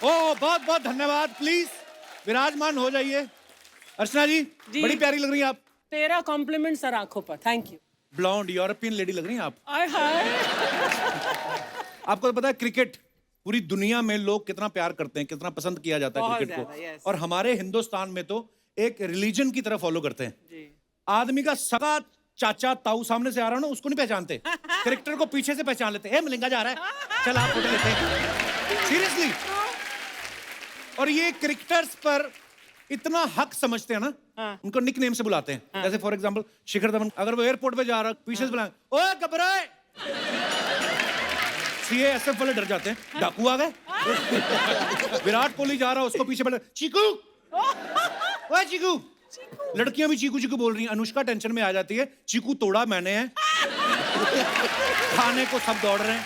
ओ बहुत बहुत धन्यवाद। प्लीज विराजमान हो जाइए। अर्चना जी, बड़ी प्यारी लग रही हैं आप। तेरा कॉम्प्लीमेंट सर आंखों पर, thank you. Blonde European lady लग रही हैं आप। आय हाय। आपको तो पता है क्रिकेट पूरी दुनिया में लोग कितना प्यार करते हैं, कितना पसंद किया जाता है क्रिकेट को। yes. और हमारे हिंदुस्तान में तो एक रिलीजन की तरह फॉलो करते हैं। आदमी का सगा चाचा ताऊ सामने से आ रहा हो ना, उसको नहीं पहचानते। कैरेक्टर को पीछे से पहचान लेते हैं। मलिंगा जा रहा है, चल आप फोटो लेते हैं। सीरियसली। और ये क्रिकेटर्स पर इतना हक समझते हैं ना, उनको निक नेम से बुलाते हैं। जैसे फॉर एग्जांपल शिखर धवन, अगर वो एयरपोर्ट पे जा रहा है, पीछे से बुलाएं, ओए घबराए। सीएएसएफ वाले डर जाते हैं, डाकू आ गए। विराट कोहली जा रहा है, उसको पीछे बैठा, चीकू, ओए चीकू। लड़कियां भी चीकू चीकू बोल रही हैं। अनुष्का टेंशन में आ जाती है, चीकू तोड़ा मैंने है। खाने को सब दौड़ रहे हैं।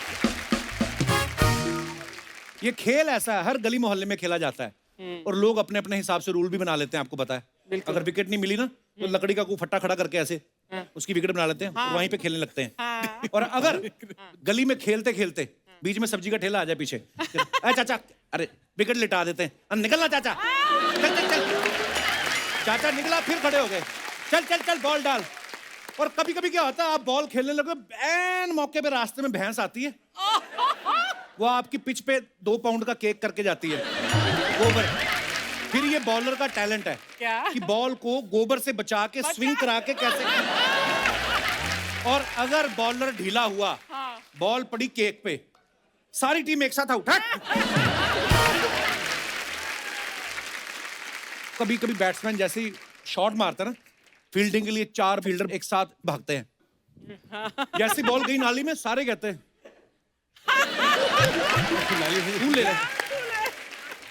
ये खेल ऐसा है, हर गली मोहल्ले में खेला जाता है। और लोग अपने अपने हिसाब से रूल भी बना लेते हैं, आपको पता है। अगर विकेट नहीं मिली ना, तो लकड़ी का कोई फट्टा खड़ा करके ऐसे उसकी विकेट बना लेते हैं। और वहीं पे खेलने लगते हैं। और अगर गली में खेलते खेलते बीच में सब्जी का ठेला आ जाए पीछे, अरे चाचा, अरे विकेट लिटा देते हैं। निकलना चाचा, चल चल चल। चाचा निकला, फिर खड़े हो गए, चल चल चल बॉल डाल। और कभी कभी क्या होता है, आप बॉल खेलने लगे, एन मौके पे रास्ते में भैंस आती है। वो आपकी पिच पे 2 पाउंड का केक करके जाती है, गोबर। फिर ये बॉलर का टैलेंट है कि बॉल को गोबर से बचा के स्विंग करा के कैसे। और अगर बॉलर ढीला हुआ, बॉल पड़ी केक पे, सारी टीम एक साथ आउट। कभी कभी बैट्समैन जैसे ही शॉट मारता है ना, फील्डिंग के लिए 4 फील्डर एक साथ भागते हैं। जैसी बॉल गई नाली में, सारे कहते हैं तू ले ले।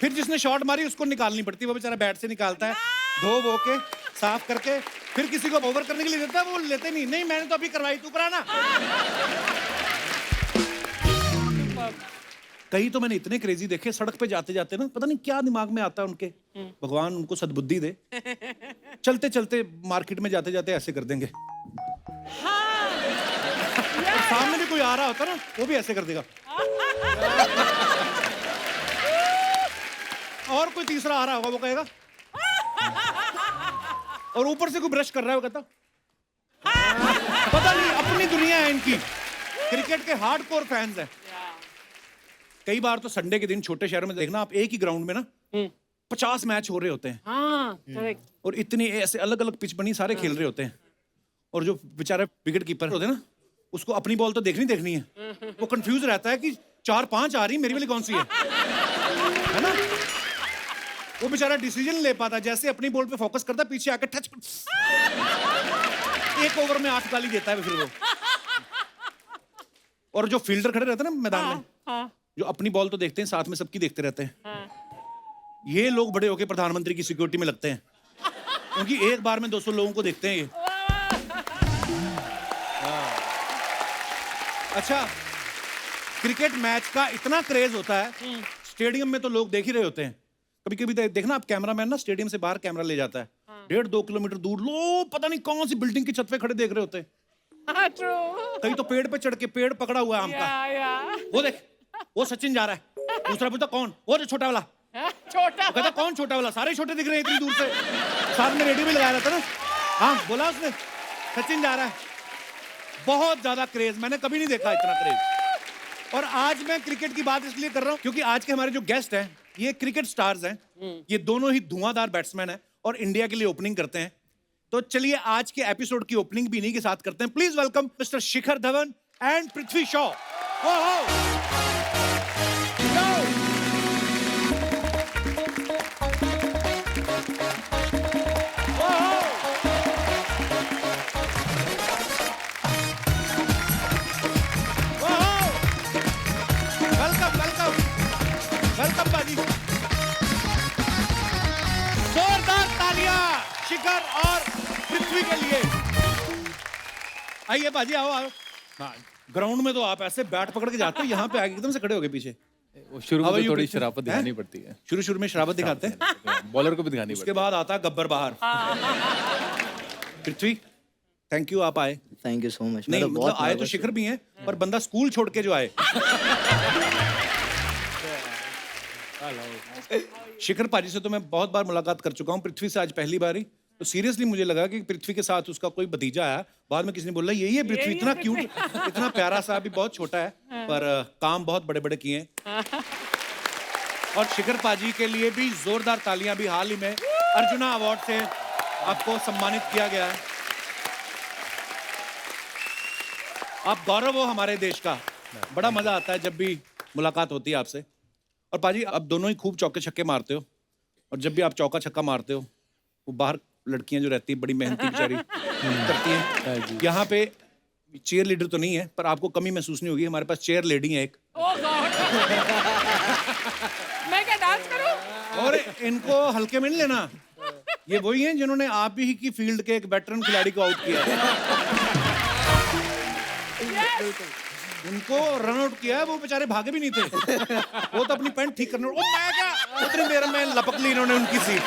फिर जिसने शॉट मारी उसको निकालनी पड़ती है, वो बेचारा बैट से निकालता है, धो वो के साफ करके, फिर किसी को ओवर करने के लिए देता है, वो लेते नहीं। नहीं मैंने तो अभी करवाई, तू कराना। कहीं तो मैंने इतने क्रेजी देखे, सड़क पे जाते जाते ना, पता नहीं क्या दिमाग में आता है उनके, भगवान उनको सद्बुद्धि दे। चलते चलते मार्केट में जाते जाते ऐसे कर देंगे। और सामने भी कोई आ रहा होता ना, वो भी ऐसे कर देगा। और कोई तीसरा आ रहा होगा, वो कहेगा। और ऊपर से कोई ब्रश कर रहा है, वो कहता पता नहीं, अपनी दुनिया है इनकी। क्रिकेट के हार्डकोर फैंस हैं। कई बार तो संडे के दिन छोटे शहरों में देखना आप, एक ही ग्राउंड में ना 50 मैच हो रहे होते हैं। और इतनी ऐसे अलग अलग पिच बनी, सारे खेल रहे होते हैं। और जो बेचारे विकेट कीपर होते हैं ना, उसको अपनी बॉल तो देखनी है। वो कंफ्यूज रहता है कि 4-5 आ रही, मेरी वाली कौन सी है ना। वो बेचारा डिसीजन ले पाता, जैसे अपनी बॉल पे फोकस करता, पीछे आकर टच, एक ओवर में 8 गाली देता है फिर वो। और जो फील्डर खड़े रहते हैं ना मैदान में, जो अपनी बॉल तो देखते हैं, साथ में सबकी देखते रहते हैं। ये लोग बड़े होके प्रधानमंत्री की सिक्योरिटी में लगते हैं, क्योंकि एक बार में 200 लोगों को देखते हैं ये। अच्छा, क्रिकेट मैच का इतना क्रेज होता है, स्टेडियम में तो लोग देख ही रहे होते हैं। कभी कभी देखना आप, कैमरामैन ना स्टेडियम से बाहर कैमरा ले जाता है, 1.5-2 किलोमीटर दूर लोग पता नहीं कौन सी बिल्डिंग की छत पे खड़े देख रहे होते हैं। कहीं तो पेड़ पे चढ़ के, पेड़ पकड़ा हुआ है आम का। वो देख, वो सचिन जा रहा है। दूसरा पूछता कौन, वो जो छोटा वाला। छोटा कहता कौन छोटा वाला, सारे छोटे दिख रहे हैं इतनी दूर से। साथ में रेडियो भी लगाया रहता ना। हाँ बोला उसने, सचिन जा रहा है। बहुत ज्यादा क्रेज, मैंने कभी नहीं देखा इतना क्रेज। और आज मैं क्रिकेट की बात इसलिए कर रहा हूं क्योंकि आज के हमारे जो गेस्ट हैं, ये क्रिकेट स्टार्स हैं। ये दोनों ही धुआंधार बैट्समैन हैं और इंडिया के लिए ओपनिंग करते हैं। तो चलिए आज के एपिसोड की ओपनिंग भी इन्हीं के साथ करते हैं। Please welcome mister Shikhar Dhawan and Prithvi Shaw. Welcome बाजी, जोरदार तालियां शिखर और पृथ्वी के लिए। आइए बाजी, आओ आओ। ग्राउंड में तो आप ऐसे बैट पकड़ के जाते हो, यहाँ पे आगे एकदम से खड़े हो गए पीछे। वो शुरू में तो थोड़ी शराफत दिखानी पड़ती है। शुरू में शराफत दिखाते हैं, बॉलर को भी दिखानी पड़ती है। उसके बाद आता है गब्बर बाहर। पृथ्वी, थैंक यू, आप आए। Thank you so much. नहीं मतलब आए तो शिखर भी हैं, पर बंदा स्कूल छोड़ के जो आए। शिखर पाजी से तो मैं बहुत बार मुलाकात कर चुका हूँ, पृथ्वी से आज पहली बार ही। तो सीरियसली मुझे लगा कि पृथ्वी के साथ उसका कोई भतीजा आया। बाद में किसी ने बोला यही है पृथ्वी, इतना क्यूट, इतना प्यारा सा, अभी बहुत छोटा है पर काम बहुत बड़े बड़े किए हैं। और शिखर पाजी के लिए भी जोरदार तालियां। भी हाल ही में अर्जुना अवार्ड से आपको सम्मानित किया गया है। आप गौरव हो हमारे देश का। बड़ा मजा आता है जब भी मुलाकात होती है आपसे। और पाजी आप दोनों ही खूब चौके छक्के मारते हो, और जब भी आप चौका छक्का मारते हो वो बाहर लड़कियां जो रहती है बड़ी मेहनती बेचारी करती हैं। यहाँ पे चेयर लीडर तो नहीं है पर आपको कमी महसूस नहीं होगी, हमारे पास चेयर लेडी है एक। मैं क्या डांस करूं? और इनको हल्के में नहीं लेना, ये वही हैं जिन्होंने आप ही की फील्ड के एक वेटरन खिलाड़ी को आउट किया है। उनको रन आउट किया है, वो बेचारे भागे भी नहीं थे। वो तो अपनी पैंट ठीक करने, ओ मैं क्या, उतनी देर में लपक ली इन्होंने उनकी सीट।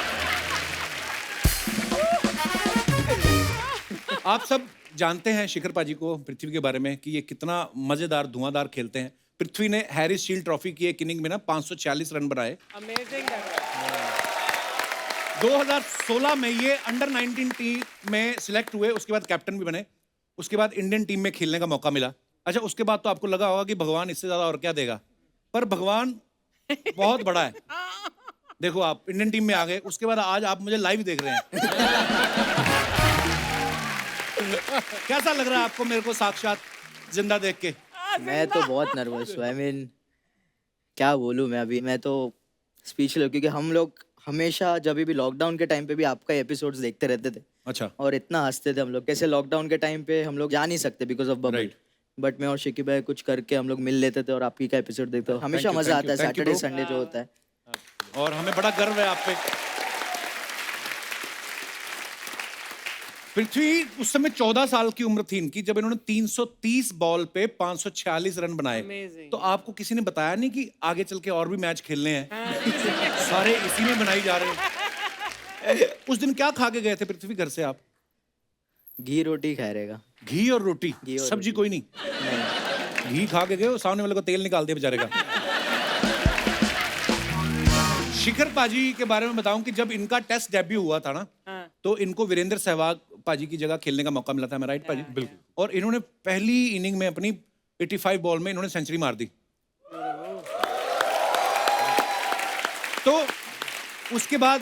आप सब जानते हैं शिखर पाजी को, पृथ्वी के बारे में कि ये कितना मजेदार धुआंधार खेलते हैं। पृथ्वी ने हैरिस शील्ड ट्रॉफी की एक इनिंग में ना 546 रन बनाए। अमेजिंग। 2016 में ये अंडर 19 टीम में सिलेक्ट हुए, उसके बाद कैप्टन भी बने, उसके बाद इंडियन टीम में खेलने का मौका मिला। अच्छा, उसके बाद तो आपको लगा होगा कि भगवान इससे ज्यादा और क्या देगा, पर भगवान बहुत बड़ा है। देखो आप इंडियन टीम में आ गए, उसके बाद आज आप मुझे लाइव देख रहे हैं। कैसा लग रहा है आपको मेरे को साक्षात जिंदा देख के? मैं तो बहुत नर्वस हूँ। क्या बोलूँ मैं अभी, मैं तो स्पीचलेस हूँ क्योंकि हम लोग हमेशा जब भी लॉकडाउन के टाइम पे भी आपका एपिसोड्स देखते रहते थे। अच्छा। और इतना हंसते थे हम लोग, कैसे लॉकडाउन के टाइम पे हम लोग जा नहीं सकते बिकॉज ऑफ बबल, बट मैं और शिकी भाई कुछ करके हम लोग मिल लेते थे और आपकी का एपिसोड देखते थे। हमेशा मजा आता है सैटरडे संडे जो होता है, और हमें बड़ा गर्व है आप पे। पृथ्वी उस समय 14 साल की उम्र थी इनकी जब इन्होंने 330 बॉल पे 546 रन बनाए। तो आपको किसी ने बताया नहीं कि आगे चल के और भी मैच खेलने हैं? सारे इसी में बनाई जा रहे हैं। उस दिन क्या खा के गए थे पृथ्वी घर से आप? घी रोटी खाए रहेगा। घी और रोटी, सब्जी कोई नहीं? घी खा के गए, सामने वाले को तेल निकाल दिया बेचारे का। शिखर पाजी के बारे में बताऊं कि जब इनका टेस्ट डेब्यू हुआ था ना, तो इनको वीरेंद्र सहवाग पाजी की जगह खेलने का मौका मिला था। मैं राइट पाजी? बिल्कुल। और इन्होंने पहली इनिंग में अपनी 85 बॉल में इन्होंने सेंचुरी मार दी। तो उसके बाद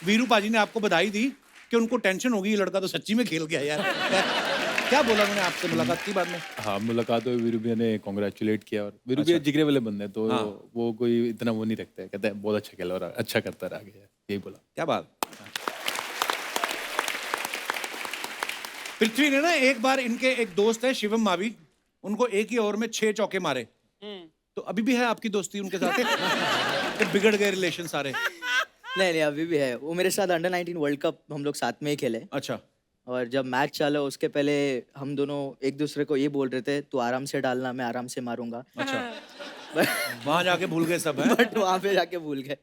वीरू पाजी ने आपको बधाई दी कि उनको टेंशन होगी ये लड़का तो सच्ची में खेल गया यार। क्या बोला उन्होंने आपसे मुलाकात की बाद में? हाँ, मुलाकात हुई, वीरू भैया ने कॉन्ग्रेचुलेट किया। और वीरू भैया जिगरे वाले बंदे हैं, तो वो कोई इतना वो नहीं रखते हैं, कहते हैं बहुत अच्छा खेला और अच्छा करता रहा गया, यही बोला। क्या बात। पृथ्वी ने ना एक बार, इनके एक दोस्त है शिवम मावी, उनको एक ही ओवर में 6 चौके मारे। तो अभी भी है आपकी दोस्ती उनके साथ? तो बिगड़ गए रिलेशन सारे? नहीं, अभी भी है। वो मेरे साथ अंडर 19 वर्ल्ड कप हम लोग साथ में ही खेले। अच्छा। और जब मैच चला उसके पहले हम दोनों एक दूसरे को ये बोल रहे थे, तू आराम से डालना, मैं आराम से मारूंगा। अच्छा। वहां जाके भूल गए सब है? बट वहां पे जाके भूल गए।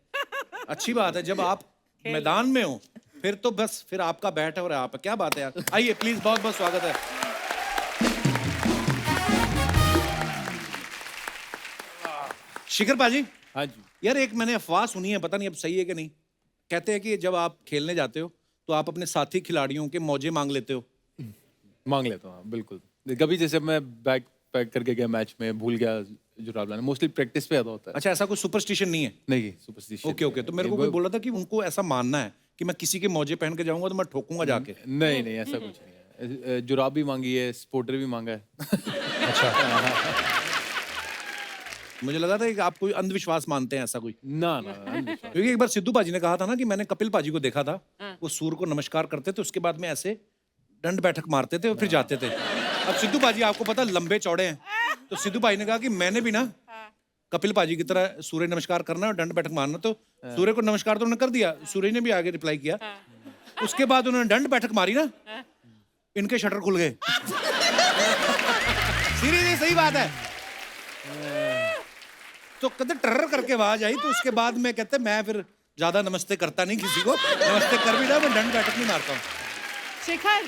अच्छी बात है, जब आप मैदान में हो फिर तो बस, फिर आपका बैट है और आप। क्या बात है यार। आइए प्लीज, बहुत बहुत स्वागत है। शिखर पाजी। हाँ जी। यार एक मैंने अफवाह सुनी है, पता नहीं अब सही है कि नहीं, कहते हैं कि जब आप खेलने जाते हो तो आप अपने साथी खिलाड़ियों के मौजे मांग लेते हो। मांग लेता हूँ, बिल्कुल। कभी जैसे मैं बैग पैक करके गया मैच में, भूल गया जुराब लाना, मोस्टली प्रैक्टिस पे ज्यादा होता है। अच्छा, ऐसा कोई सुपरस्टिशन नहीं है? नहीं, सुपरस्टिशन। ओके। तो मेरे को कोई बोला था कि उनको ऐसा मानना है कि मैं किसी के मौजे पहन के जाऊंगा तो मैं ठोकूंगा जाके। नहीं, ऐसा कुछ नहीं है। जुराब भी मांगी है, स्पोर्टर भी मांगा है। अच्छा। मुझे लगा था कि आप कोई अंधविश्वास मानते हैं, ऐसा कोई? ना, क्योंकि एक बार सिद्धू पाजी ने कहा था ना कि मैंने कपिल पाजी को देखा था, वो सूर्य को नमस्कार करते थे, उसके बाद में ऐसे दंड बैठक मारते थे और फिर जाते थे। अब सिद्धू पाजी आपको पता लंबे चौड़े हैं, तो सिद्धू भाई ने कहा कि मैंने भी ना कपिल पाजी की तरह सूर्य नमस्कार करना और दंड बैठक मारना। तो सूर्य को नमस्कार तो उन्होंने कर दिया, सूर्य ने भी आगे रिप्लाई किया। उसके बाद उन्होंने दंड बैठक मारी ना, इनके शटर खुल गए। सीरियसली, सही बात है। तो कहते टर्र करके आवाज आई, तो उसके बाद में कहते मैं फिर ज्यादा नमस्ते करता नहीं किसी को, नमस्ते कर भी जाओ, मैं दंड बैठक नहीं मारता हूँ। शिखर,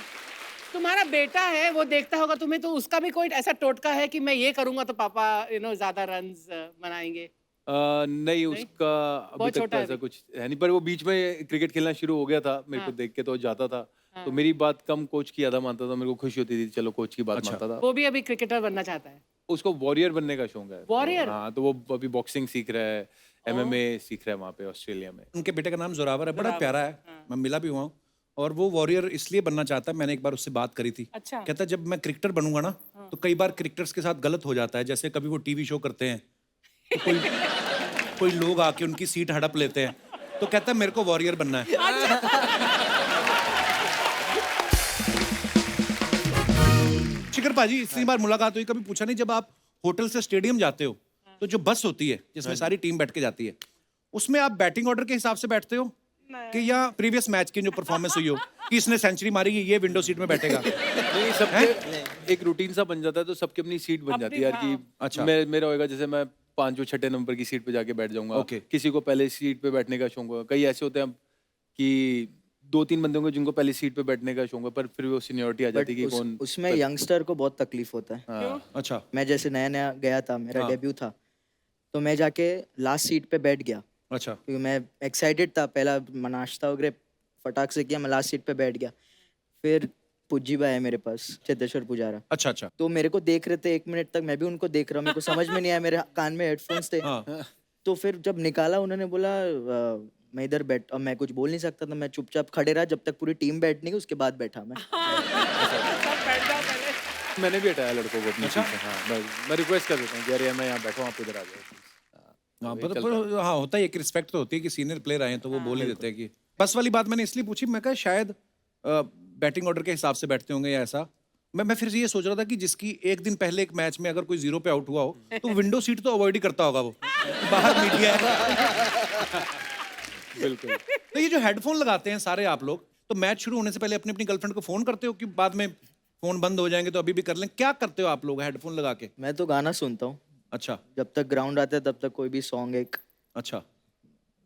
तुम्हारा बेटा है, वो देखता होगा तुम्हें, तो उसका भी कोई ऐसा टोटका है कि मैं ये करूंगा तो पापा ज्यादा रन्स बनाएंगे? नहीं उसका अभी बहुत तक छोटा तो है ऐसा अभी। कुछ है नहीं, पर वो बीच में क्रिकेट खेलना शुरू हो गया था, मेरे को देख के तो जाता था। तो मेरी बात कम कोच की ज्यादा मानता था, मेरे को खुशी होती थी चलो कोच की बात अच्छा। मानता था। वो भी अभी क्रिकेटर बनना चाहता है। उसको वॉरियर बनने का शौक है। Warrior? हाँ, तो वो अभी बॉक्सिंग सीख रहा है, MMA सीख रहा है वहाँ पे ऑस्ट्रेलिया में। उनके बेटे का नाम जोरावर है, बड़ा प्यारा है। मैं मिला भी हुआ हूँ और वो वॉरियर इसलिए बनना चाहता है। मैंने एक बार उससे बात करी थी। अच्छा। कहता है जब मैं क्रिकेटर बनूंगा ना तो कई बार क्रिकेटर्स के साथ गलत हो जाता है, जैसे कभी वो टीवी शो करते हैं तो कोई लोग आके उनकी सीट हड़प लेते हैं, तो कहता है मेरे को वॉरियर बनना है। शिखर पाजी इतनी बार मुलाकात हुई, कभी पूछा नहीं जब आप होटल से स्टेडियम जाते हो तो जो बस होती है जिसमें सारी टीम बैठ के जाती है, उसमें आप बैटिंग ऑर्डर के हिसाब से बैठते हो कि या प्रीवियस मैच की जो परफॉर्मेंस हुई हो कि इसने सेंचुरी मारी ये विंडो सीट में बैठेगा? नहीं, सबके एक रूटीन सा बन जाता है, तो सबकी अपनी सीट बन जाती है यार कि अच्छा। मेरा होएगा जैसे मैं 5 6 नंबर की सीट पे जाके बैठ जाऊंगा। Okay. किसी को पहले सीट पे बैठने का शौक होगा, कई ऐसे होते हैं कि 2 3 बंदे होंगे जिनको पहले सीट पे बैठने का शौक है, पर फिर वो सीनियरिटी आ जाती है कि कौन। उसमें यंगस्टर को बहुत तकलीफ होता है। हाँ, अच्छा। मैं जैसे नया नया गया था, मेरा हाँ। डेब्यू था, तो मैं जाके लास्ट सीट पे बैठ गया अच्छा। क्योंकि मैं एक्साइटेड था। पहला नाश्ता वगैरह फटाक से किया, मैं लास्ट सीट पे बैठ गया। फिर पुज्जी भाई है मेरे पास, चेतेश्वर पुजारा, अच्छा। अच्छा। तो मेरे को देख रहे थे 1 मिनट तक, मैं भी उनको देख रहा हूँ, मेरे को समझ में नहीं आया, मेरे कान में हेडफोन्स थे। हाँ। तो फिर जब निकाला उन्होंने बोला मैं इधर बैठ, अब मैं कुछ बोल नहीं सकता था, मैं चुपचाप खड़े रहा जब तक पूरी टीम बैठ नहीं गई, उसके बाद बैठा मैं। सब बैठ जाओ पहले। मैंने भी हटाया लड़कों को अपनी सीट से। हाँ, मैं रिक्वेस्ट कर देता हूँ कि यार मैं यहाँ बैठा हूँ, आप इधर आ जाओ। हाँ, हाँ होता है, एक रिस्पेक्ट तो होती है कि सीनियर प्लेयर आए हैं तो वो बोल ही देते हैं कि बस वाली बात मैंने इसलिए पूछी, मैं कहा शायद बैटिंग ऑर्डर के हिसाब से बैठते होंगे या ऐसा। मैं फिर से ये सोच रहा था कि जिसकी एक दिन पहले एक मैच में अगर कोई 0 पे आउट हुआ हो तो विंडो सीट तो अवॉइड ही करता होगा वो, बाहर मीडिया है। बिल्कुल। तो ये जो हेडफोन लगाते हैं सारे आप लोग, तो मैच शुरू होने से पहले अपनी अपनी गर्लफ्रेंड को फोन करते हो कि बाद में फोन बंद हो जाएंगे तो अभी भी कर लें? क्या करते हो आप लोग हेडफोन लगा के? मैं तो गाना सुनता हूँ, अच्छा। जब तक ग्राउंड आता है तब तक कोई भी सॉन्ग एक। अच्छा,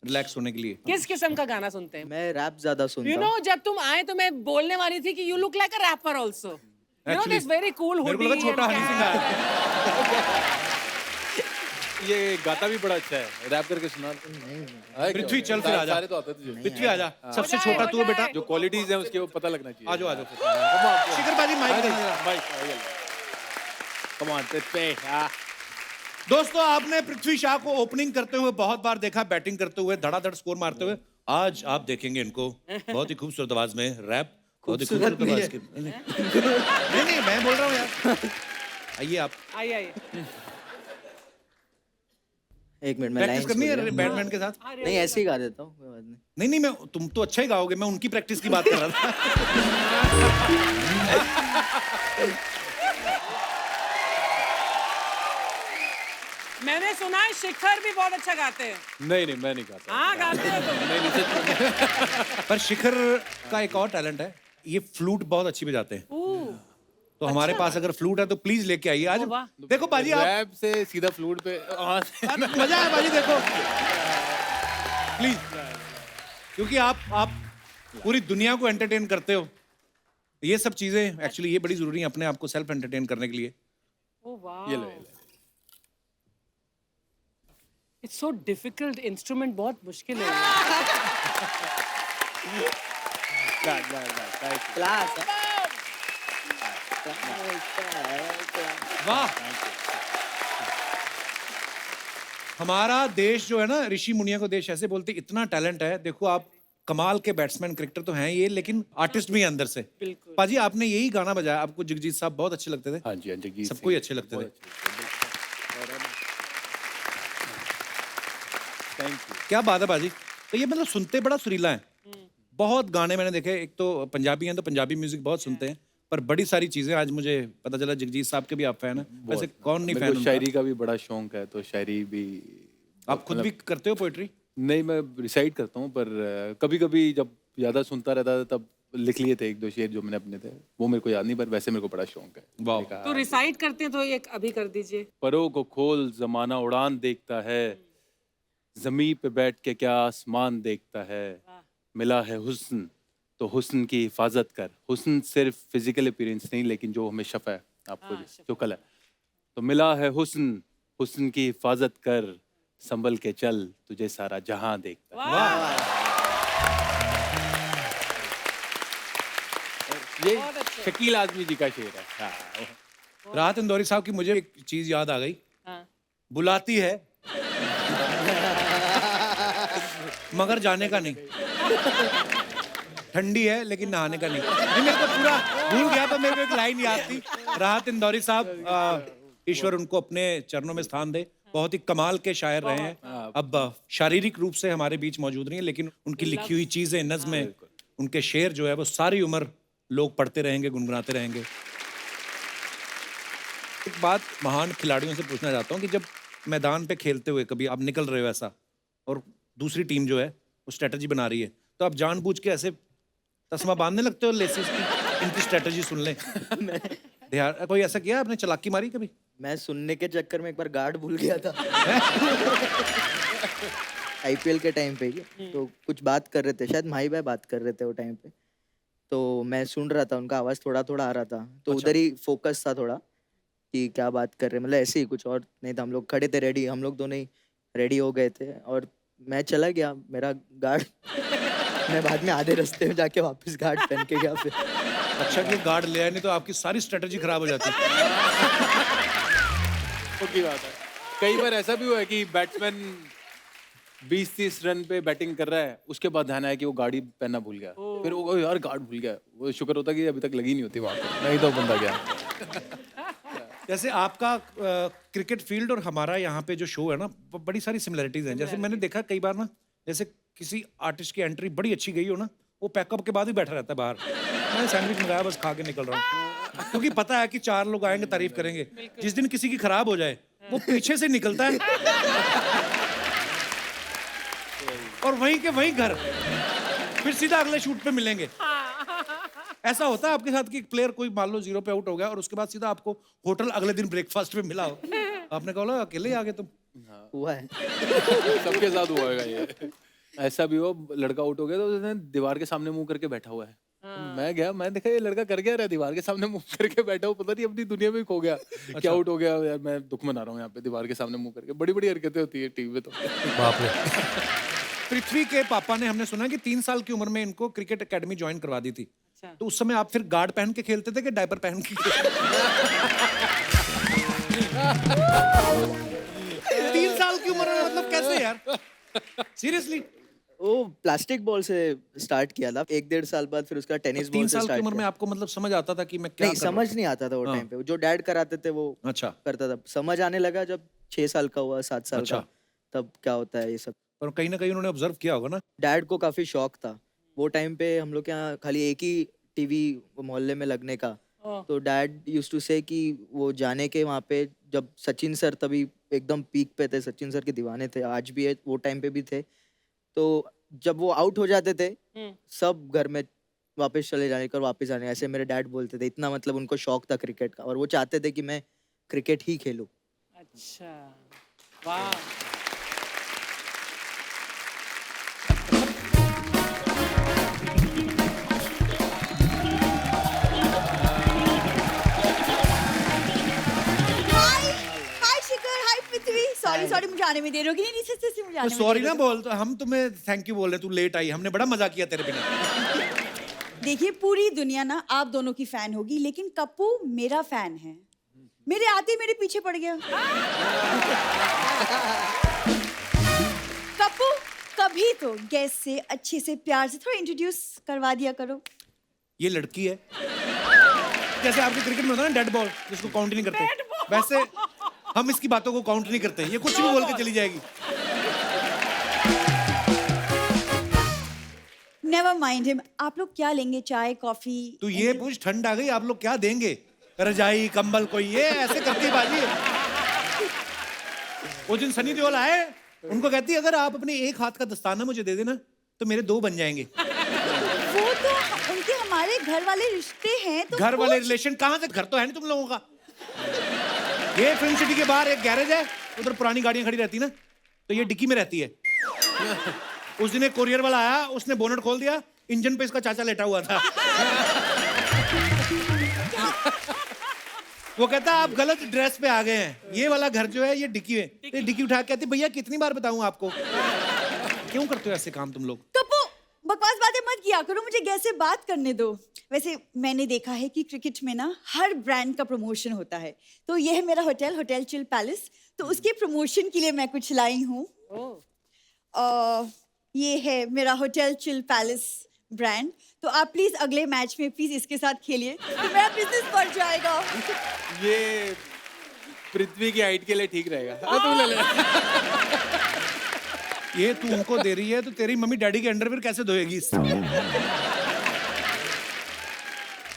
रिलैक्स होने के लिए। किस किस्म का गाना सुनते हैं? मैं रैप ज्यादा सुनता यू हूँ। नो जब तुम आए तो मैं बोलने वाली थी कि you look like a rapper also. You know this very cool मेरे को हुडी। लगा छोटा हनी सिंह आया। ये गाता भी बड़ा अच्छा है, रैप करके सुना। है क्या? पृथ्वी चल फिर आजा। सारे तो आते थे। पृथ्वी आजा, सबसे जाए, छोटा हो तू है बेटा। जाए। जो क्वालिटीज है उसके वो पता लगना चाहिए। आजो आजो। शिखर बाजी माइक देना जरा। कम ऑन पृथ्वी। दोस्तों आपने पृथ्वी शाह को ओपनिंग करते हुए बहुत बार देखा, बैटिंग करते हुए धड़ाधड़ स्कोर मारते हुए। आज आप देखेंगे इनको बहुत ही खूबसूरत आवाज में रैप, बहुत ही खूबसूरत आवाज की। नहीं मैं बोल रहा हूँ यार। आइए आप आइए आइए। एक मिनट में प्रैक्टिस लाइन करनी है बैटमैन के साथ। नहीं, ऐसे ही गा देता हूँ, कोई बात नहीं। नहीं नहीं मैं तुम तो अच्छा ही गाओगे, मैं उनकी प्रैक्टिस की बात कर रहा था। मैंने सुना है शिखर भी बहुत अच्छा गाते हैं। नहीं मैं नहीं गाता। हाँ गाते हैं तुम। नहीं सच। पर शिखर का एक और टैलेंट है, ये फ्लूट बहुत अच्छी बजाते हैं। तो हमारे पास अगर फ्लूट है तो प्लीज लेके आइए आज। वाह। देखो बाजी आप रैप से सीधा फ्लूट पे। मजा है बाजी, देखो प्लीज, क्योंकि आप पूरी दुनिया को एंटरटेन करते हो। ये सब चीजें एक्चुअली ये बड़ी जरूरी है अपने आप को सेल्फ एंटरटेन करने के लिए। ओह वाह। ये लो। इट्स सो डिफिकल्ट, इंस्ट्रूमेंट बहुत मुश्किल है। क्लास है। वाह। हमारा देश जो है ना, ऋषि मुनिया को देश ऐसे बोलते, इतना टैलेंट है। देखो आप कमाल के बैट्समैन क्रिकेटर तो हैं ये, लेकिन आर्टिस्ट भी हैं अंदर से। बिल्कुल। पाजी आपने यही गाना बजाया, आपको जगजीत साहब बहुत अच्छे लगते थे। हाँ जी, जगजीत सबको ही अच्छे लगते थे। Thank you. क्या बात है बाजी। तो ये मतलब सुनते बड़ा सुरीला है। बहुत गाने मैंने देखे, एक तो पंजाबी हैं तो पंजाबी म्यूजिक बहुत सुनते हैं, पर बड़ी सारी चीजें आज मुझे पता चला जगजीत साहब के भी आप फैन हैं। वैसे कौन नहीं मेरे फैन को उनका? शायरी का भी बड़ा शौक है, तो शायरी भी। आप खुद भी करते हो पोएट्री? नहीं, मैं रिसाइट करता हूँ, पर कभी कभी जब ज्यादा सुनता रहता था तब लिख लिए थे 1 2 शेर जो मैंने अपने थे, वो मेरे को याद नहीं, पर वैसे मेरे को बड़ा शौक है। वाह। मैंने कहा, तो रिसाइट करते हैं तो एक अभी कर दीजिए। परों को खोल जमाना उड़ान देखता है, जमीन पे बैठ के क्या आसमान देखता है, मिला है हुस्न तो हुस्न की हिफाजत कर। हुस्न सिर्फ फिजिकल अपीयरेंस नहीं, लेकिन जो हमें शफ़ा है आपको जो कल है, तो मिला है हुस्न, हुस्न की हिफाजत कर, संभल के चल तुझे सारा जहां देखता है। वाह ये बहुत अच्छे। शकील आजमी जी का शेर है। हाँ। राहत इंदौरी साहब की मुझे एक चीज याद आ गई, हाँ। बुलाती है मगर जाने का नहीं, ठंडी है लेकिन नहाने का नहीं। नहीं, मेरे को पूरा भूल गया तो मेरे को एक लाइन याद थी। राहत इंदौरी साहब, ईश्वर उनको अपने चरणों में स्थान दे, बहुत ही कमाल के शायर रहे हैं। अब शारीरिक रूप से हमारे बीच मौजूद नहीं है, लेकिन उनकी लिखी हुई चीजें, नज़्में, उनके शेर जो है वो सारी उम्र लोग पढ़ते रहेंगे, गुनगुनाते रहेंगे। एक बात महान खिलाड़ियों से पूछना चाहता हूँ कि जब मैदान पे खेलते हुए कभी आप निकल रहे हो ऐसा और दूसरी टीम जो है वो स्ट्रेटजी बना रही है, तो आप जानबूझ के ऐसे तस्मा बांधने लगते हो लेसिस की, इनकी स्ट्रेटजी सुन लें? ध्यान, कोई ऐसा किया आपने, चालाकी मारी कभी? मैं सुनने के चक्कर में एक बार गार्ड भूल गया था आईपीएल के टाइम पे ही, तो कुछ बात कर रहे थे, शायद माही भाई बात कर रहे थे वो टाइम पे, तो मैं सुन रहा था, उनका आवाज थोड़ा थोड़ा आ रहा था, तो उधर ही फोकस था थोड़ा कि क्या बात कर रहे हैं, मतलब ऐसे ही कुछ और नहीं था। हम लोग खड़े थे रेडी, हम लोग दोनों ही रेडी हो गए थे और मैं चला गया, मेरा गार्ड मैं बाद में आधे रास्ते में जाके वापस गार्ड पहन के गया फिर। अच्छा कि गार्ड ले आए, नहीं तो आपकी सारी स्ट्रेटजी खराब हो जाती। की बात है। कई बार ऐसा भी हुआ है कि बैट्समैन 20-30 रन पे बैटिंग कर रहा है, उसके बाद ध्यान आया कि वो गाड़ी पहनना भूल गया, फिर वो यार गार्ड भूल गया, वो शुक्र होता कि अभी तक लगी नहीं होती वहां पे, नहीं तो बंदा गया। जैसे आपका क्रिकेट फील्ड और हमारा यहाँ पे जो शो है ना, बड़ी सारी सिमिलरिटीज हैं। जैसे मैंने देखा कई बार ना, जैसे किसी आर्टिस्ट की एंट्री बड़ी अच्छी गई हो ना, वो पैकअप के बाद ही बैठा रहता है बाहर, मैं सैंडविच मंगाया बस खा के निकल रहा हूँ, क्योंकि पता है कि 4 लोग आएंगे तारीफ करेंगे। जिस दिन किसी की खराब हो जाए वो पीछे से निकलता है और वहीं के वहीं घर, फिर सीधा अगले शूट पे मिलेंगे। ऐसा होता है आपके साथ कि एक प्लेयर कोई मान लो 0 पे आउट हो गया और उसके बाद सीधा आपको होटल अगले दिन ब्रेकफास्ट पे मिला हो, आपने कहा "लो, अकेले ही आ गए तुम"? हुआ है सबके साथ हुआ होगा ये। ऐसा भी हो, लड़का आउट हो गया तो उसने दीवार के सामने मुंह करके बैठा हुआ है। मैं गया, मैं देखा ये लड़का कर क्या रहा है, दीवार के सामने मुंह करके बैठा हो, पता नहीं अपनी दुनिया में खो गया, क्या आउट हो गया यार, मैं दुख मना रहा हूँ यहाँ पे दीवार के सामने मुंह करके। बड़ी बड़ी हरकतें होती है टीवी में तो। बाप रे। पृथ्वी के पापा ने, हमने सुना कि 3 साल की उम्र में इनको क्रिकेट एकेडमी ज्वाइन करवा दी थी, तो उस समय आप फिर गार्ड पहन के खेलते थे कि डायपर पहन के? 3 साल की उम्र में, मतलब कैसे यार, सीरियसली? वो प्लास्टिक बॉल से स्टार्ट किया था, 1-1.5 साल बाद फिर उसका टेनिस बॉल 3 से साल की स्टार्ट उम्र में किया। आपको मतलब समझ आता था कि मैं क्या नहीं, कर रहा समझ नहीं आता था वो टाइम पे, जो डैड कराते थे वो हूं? अच्छा, करता था। समझ आने लगा जब 6 साल का हुआ, 7 साल अच्छा। का, तब क्या होता है ये सब। पर कहीं ना कहीं उन्होंने ऑब्जर्व किया होगा ना। डैड को काफी शौक था वो टाइम पे, हम लोग के यहाँ खाली एक ही टीवी मोहल्ले में लगने का, तो डैड यूज्ड टू से कि वो जाने के वहाँ पे, जब सचिन सर तभी एकदम पीक पे थे, सचिन सर के दीवाने थे, आज भी है, वो टाइम पे भी थे, तो जब वो आउट हो जाते थे सब घर में वापस चले जाने का, वापस आने, ऐसे मेरे डैड बोलते थे। इतना मतलब उनको शौक था क्रिकेट का और वो चाहते थे कि मैं क्रिकेट ही खेलूं। अच्छा, वाह। हाय शिखर, हाय पृथ्वी। सॉरी मुझे आने में देर होगी। नहीं सच मुझे आने में सॉरी देर ना बोल, तो हम तुम्हें थैंक यू बोल रहे, तू लेट आई, हमने बड़ा मजा किया तेरे बिना। होगी। देखिए, पूरी दुनिया ना आप दोनों की फैन होगी, लेकिन कप्पू मेरा फैन है। मेरे आते ही मेरे पीछे पड़ गया। कप्पू, कभी तो गेस्ट से अच्छे से प्यार से थोड़ा इंट्रोड्यूस करवा दिया करो। ये लड़की है, जैसे आपके क्रिकेट में होता है ना डेड बॉल, जिसको काउंट नहीं करते, वैसे हम इसकी बातों को काउंट नहीं करते, ये कुछ भी बोल के चली जाएगी। Never mind him. आप लोग क्या लेंगे, चाय कॉफी? तू ये पूछ, ठंड आ गई, आप लोग क्या देंगे? रजाई कंबल कोई, ये ऐसे करती बाजी। वो दिन सनी देओल आए, उनको कहती अगर आप अपने एक हाथ का दस्ताना मुझे दे देना तो मेरे 2 बन जाएंगे। वो तो उनके हमारे घर वाले रिश्ते हैं, तो घर वाले कुछ- रिलेशन कहाँ से? घर तो है नहीं तुम लोगों का। ये फिल्म सिटी के बाहर एक गैरेज है, उधर पुरानी गाड़ियां खड़ी रहती ना, तो ये डिक्की में रहती है। उस दिन एक कोरियर वाला आया, उसने बोनट खोल दिया, इंजन पे इसका चाचा लेटा हुआ था। वो कहता है आप गलत ड्रेस पे आ गए हैं, ये वाला घर जो है ये डिक्की है। तो डिक्की उठा के कहती भैया कितनी बार बताऊं आपको। क्यों करते हो ऐसे काम तुम लोग? कप्पू बकवास बातें मत किया करो, मुझे गैस से बात करने दो। वैसे मैंने देखा है कि क्रिकेट में ना हर ब्रांड का प्रमोशन होता है, तो ये है मेरा होटल चिल पैलेस, तो उसके प्रमोशन के लिए मैं कुछ लाई हूँ। ये है मेरा होटल चिल पैलेस ब्रांड, तो आप प्लीज अगले मैच में प्लीज इसके साथ खेलिए, तो मेरा बिजनेस बढ़ जाएगा। ये पृथ्वी की हाइट के लिए ठीक रहेगा। हाँ, तुम ले ले। ये तू उनको दे रही है तो तेरी मम्मी डैडी के अंडरवियर कैसे धोएगी इससे?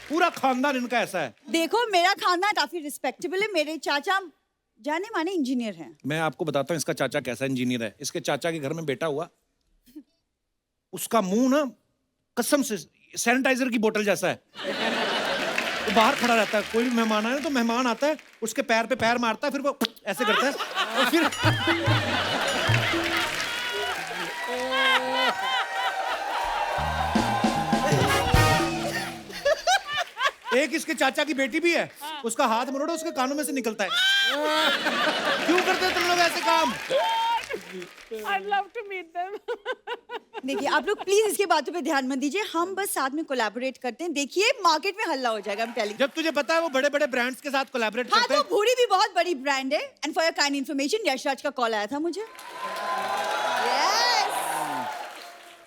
पूरा खानदान इनका ऐसा है। देखो मेरा खानदान काफी रिस्पेक्टेबल है, मेरे चाचा जाने माने इंजीनियर हैं। मैं आपको बताता हूँ इसका चाचा कैसा इंजीनियर है। इसके चाचा के घर में बेटा हुआ, उसका मुंह ना कसम से सैनिटाइजर की बोतल जैसा है। वो बाहर खड़ा रहता है, कोई भी मेहमान आए तो मेहमान आता है उसके पैर पे पैर मारता है, फिर वो ऐसे करता है और फिर एक इसके चाचा की बेटी भी है, उसका हाथ मरोड़ो उसके कानों में से निकलता है। क्यों करते हो तुम लोग ऐसे काम? I'd love to meet them. देखिए आप लोग प्लीज इसकी बातों पे ध्यान मत दीजिए, हम बस साथ में कोलैबोरेट करते हैं। देखिए मार्केट में हल्ला हो जाएगा, I'm telling you। जब तुझे पता है वो बड़े बड़े ब्रांड्स के साथ कोलैबोरेट हाँ करते तो हैं। भूरी भी बहुत बड़ी ब्रांड है। And for your kind information Yashraj का कॉल आया था मुझे। Yes।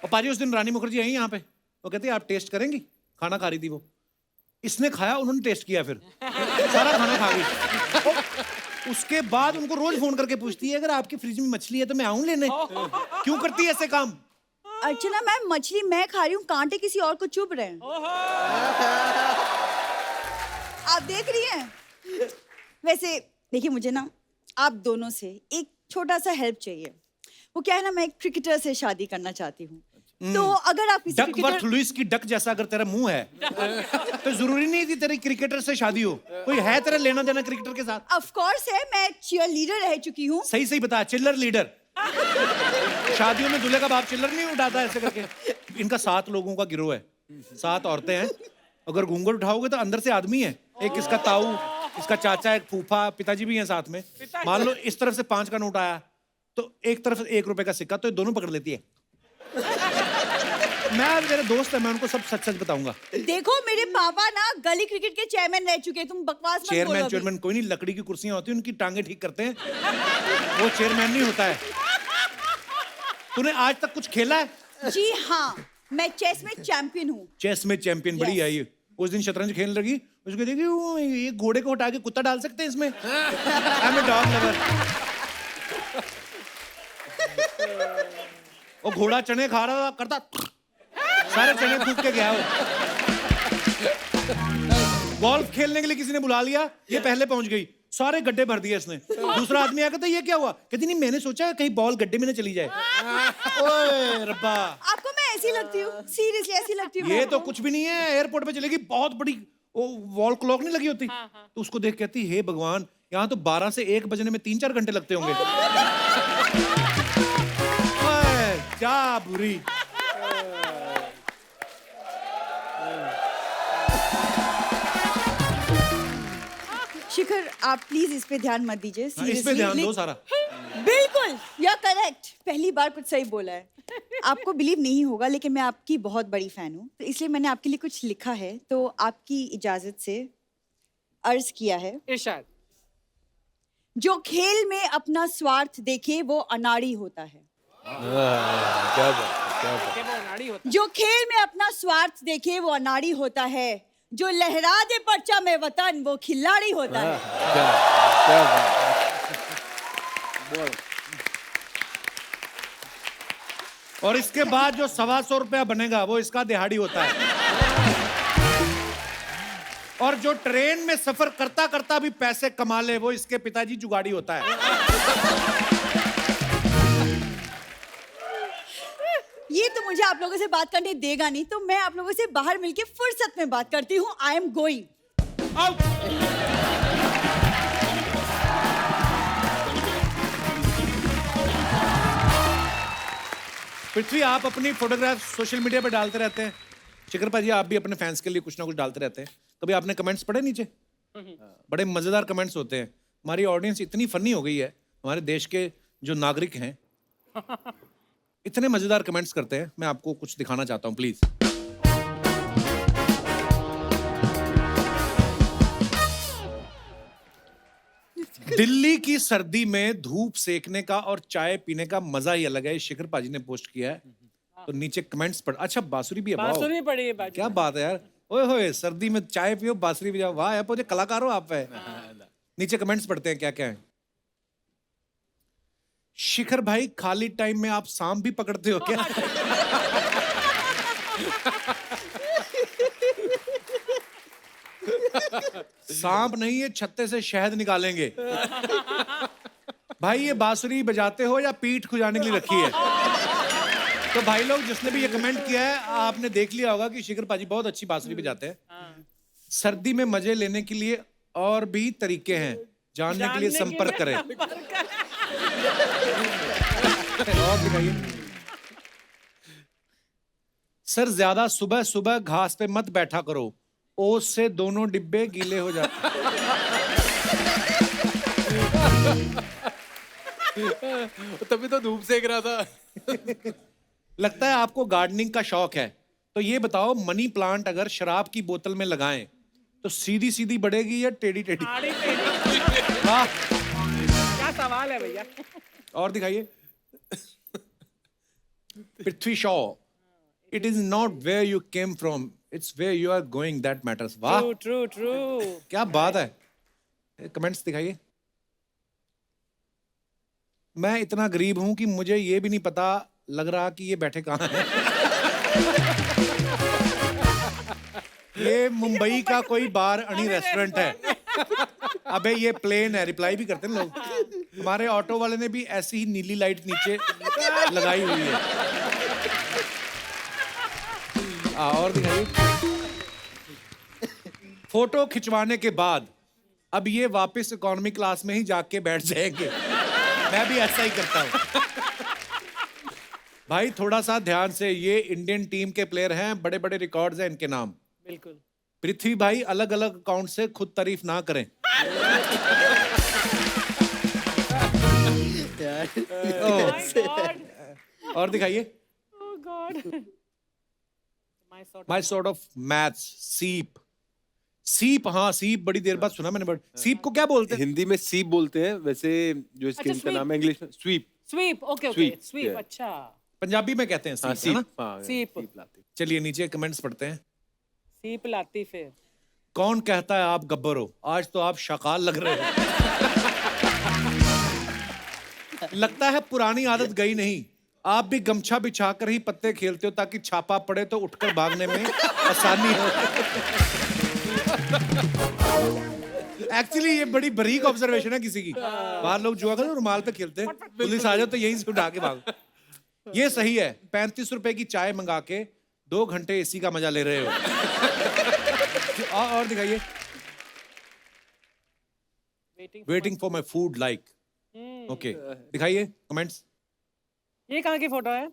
और पाजी उस दिन रानी मुखर्जी आई यहाँ पे, वो कहती है आप टेस्ट करेंगी? खाना खा रही थी वो, इसने खाया, उन्होंने टेस्ट किया, फिर सारा खाना खा गई। उसके बाद उनको रोज फोन करके पूछती है अगर आपकी फ्रिज में मछली है तो मैं आऊं लेने। क्यों करती है ऐसे काम? अर्चना मैम मछली मैं खा रही हूँ, कांटे किसी और को चुभ रहे हैं। आप देख रही हैं? वैसे देखिए मुझे ना आप दोनों से एक छोटा सा हेल्प चाहिए। वो क्या है ना, मैं एक क्रिकेटर से शादी करना चाहती हूँ, तो अगर आप किसी डकवर्थ क्रिकेटर लुइस की डक जैसा अगर तेरा मुंह है तो जरूरी नहीं थी तेरी क्रिकेटर से शादी हो। कोई है तेरा लेना देना क्रिकेटर के साथ? ऑफ कोर्स है, मैं चीयर लीडर रह चुकी हूँ। सही सही बता, चिल्लर लीडर। शादियों में दूल्हे का बाप चिल्लर नहीं उठाता ऐसे करके। इनका 7 लोगों का गिरोह है, 7 औरतें हैं। अगर घूंघट उठाओगे तो अंदर से आदमी है, एक इसका ताऊ, इसका चाचा, एक फूफा, पिताजी भी हैं साथ में। मान लो इस तरफ से 5 का नोट आया तो एक तरफ से 1 रुपए का सिक्का, तो ये दोनों पकड़ लेती है। मैं मेरे दोस्त है, मैं उनको सब सच सच बताऊंगा। देखो मेरे पापा ना गली क्रिकेट के चेयरमैन रह चुके हैं, तुम बकवास मत बोलो अभी। चेयरमैन कोई नहीं, लकड़ी की कुर्सियां होती हैं उनकी टांगे ठीक करते हैं, वो चेयरमैन नहीं होता है। तूने आज तक कुछ खेला है? जी हाँ, मैं चेस में चैंपियन हूँ। चेस में चैंपियन, बड़ी आई है। उस दिन शतरंज खेलने लगी, उसको देखी वो ये घोड़े को हटा के कुत्ता डाल सकते हैं इसमें। I am a dog lover. वो घोड़ा चने खा रहा था, करता सारे चने फूक के गया वो। गोल्फ खेलने के लिए किसी ने बुला लिया, ये पहले पहुंच गई, सारे गड्ढे भर दिए इसने। दूसरा आदमी आया, कहता ये क्या हुआ? कहती नहीं मैंने सोचा कहीं बॉल गड्ढे में ना चली जाए। ओए रब्बा, आपको मैं ऐसी लगती हूँ? सीरियसली ऐसी लगती हूँ? ये तो कुछ भी नहीं है। एयरपोर्ट पे चलेगी, बहुत बड़ी वो वॉल क्लॉक नहीं लगी होती, तो उसको देख कहती हे भगवान, यहाँ तो 12 से 1 बजने में 3-4 घंटे लगते होंगे। ओए, क्या बुरी। शिखर आप प्लीज इस पे ध्यान मत दीजिए। हाँ, इस पे seriously, ध्यान दो सारा। बिल्कुल, यू आर करेक्ट। पहली बार कुछ सही बोला है। आपको बिलीव नहीं होगा लेकिन मैं आपकी बहुत बड़ी फैन हूँ, तो इसलिए मैंने आपके लिए कुछ लिखा है, तो आपकी इजाजत से अर्ज किया है। इरशाद। जो खेल में अपना स्वार्थ देखे वो अनाड़ी होता है। क्या बात, क्या बात। के वो नाड़ी होता जो खेल में अपना स्वार्थ देखे वो अनाड़ी होता है, जो लहरा दे परचा में वतन वो खिलाड़ी होता है। क्या बात। और इसके बाद जो 125 रुपया बनेगा वो इसका दिहाड़ी होता है। और जो ट्रेन में सफर करता करता भी पैसे कमा ले वो इसके पिताजी जुगाड़ी होता है। ये तो मुझे आप लोगों से बात करने देगा नहीं, तो मैं आप लोगों से बाहर मिलके फुर्सत में बात करती हूँ। I am going. पृथ्वी, आप अपनी फोटोग्राफ सोशल मीडिया पे डालते रहते हैं। शिखर पाजी, आप भी अपने फैंस के लिए कुछ ना कुछ डालते रहते हैं। कभी आपने कमेंट्स पढ़े नीचे? बड़े मजेदार कमेंट्स होते हैं। हमारी ऑडियंस इतनी फनी हो गई है, हमारे देश के जो नागरिक हैं इतने मजेदार कमेंट्स करते हैं। मैं आपको कुछ दिखाना चाहता हूं, प्लीज। दिल्ली की सर्दी में धूप सेकने का और चाय पीने का मजा ही अलग है। शिखर पाजी ने पोस्ट किया है, तो नीचे कमेंट्स पढ़। अच्छा, बांसुरी भी है, वाह। बांसुरी पड़ी है बाजू क्या बात है यार, ओए होए, सर्दी में चाय पियो, बांसुरी भी जाओ, वाह यार, मुझे कलाकार हो आप है। नीचे कमेंट्स पढ़ते हैं क्या क्या है। शिखर भाई, खाली टाइम में आप सांप भी पकड़ते हो क्या? सांप नहीं, ये छत्ते से शहद निकालेंगे। भाई, ये बांसुरी बजाते हो या पीठ खुजाने के लिए रखी है? तो भाई लोग, जिसने भी ये कमेंट किया है, आपने देख लिया होगा कि शिखर पाजी बहुत अच्छी बांसुरी बजाते हैं। सर्दी में मजे लेने के लिए और भी तरीके हैं, जानने के लिए संपर्क करें। और दिखाइए। सर, ज्यादा सुबह सुबह घास पे मत बैठा करो, ओस से दोनों डिब्बे गीले हो जाते। तभी तो धूप सेक रहा था। लगता है आपको गार्डनिंग का शौक है, तो ये बताओ, मनी प्लांट अगर शराब की बोतल में लगाएं तो सीधी सीधी बढ़ेगी या टेढ़ी टेढ़ी? वाह, क्या सवाल है भैया। और दिखाइए। Prithvi Shaw, it is not where you came from, it's where you are going that matters. वाह, ट्रू ट्रू ट्रू। क्या बात है। कमेंट्स दिखाइए। मैं इतना गरीब हूं कि मुझे ये भी नहीं पता लग रहा कि ये बैठे कहाँ हैं। ये मुंबई का कोई बार अनी रेस्टोरेंट है। अबे ये प्लेन है, रिप्लाई भी करते हैं लोग। हमारे ऑटो वाले ने भी ऐसी ही नीली लाइट नीचे लगाई हुई है। और दिखाइए। फोटो खिंचवाने के बाद अब ये वापस इकोनॉमी क्लास में ही जाके बैठ जाएंगे। मैं भी ऐसा ही करता हूँ। भाई, थोड़ा सा ध्यान से, ये इंडियन टीम के प्लेयर हैं, बड़े बड़े रिकॉर्ड्स हैं इनके नाम। बिल्कुल। पृथ्वी भाई, अलग अलग अकाउंट से खुद तारीफ ना करें। और दिखाइए। माई सॉर्ट ऑफ मैथ्स, सीप। सीप, हाँ सीप, बड़ी देर बाद सुना मैंने। सीप को क्या बोलते हैं? हिंदी में सीप बोलते हैं, वैसे जो इसके अच्छा, इनका नाम है इंग्लिश में sweep. Sweep, okay okay, Sweep, sweep. yeah. अच्छा, पंजाबी में कहते हैं हाँ, सीप, है ना? सीप, हाँ, सीप। सीप लाते हैं। चलिए नीचे कमेंट्स पढ़ते हैं। सीप लाती फिर। कौन कहता है आप गब्बर हो? आज तो आप शकाल लग रहे हो। लगता है पुरानी आदत गई नहीं। आप भी गमछा बिछाकर ही पत्ते खेलते हो ताकि छापा पड़े तो उठकर भागने में आसानी हो। एक्चुअली ये बड़ी बरीक ऑब्जर्वेशन है किसी की। बाहर लोग जुआ कर रुमाल पे खेलते हैं, पुलिस आ जाए तो यहीं से उठा के भागो। ये सही है, 35 रुपए की चाय मंगा के 2 घंटे एसी का मजा ले रहे हो। और दिखाइए। Waiting for my food like. Okay, दिखाइए कमेंट्स। ये कहाँ की फोटो है?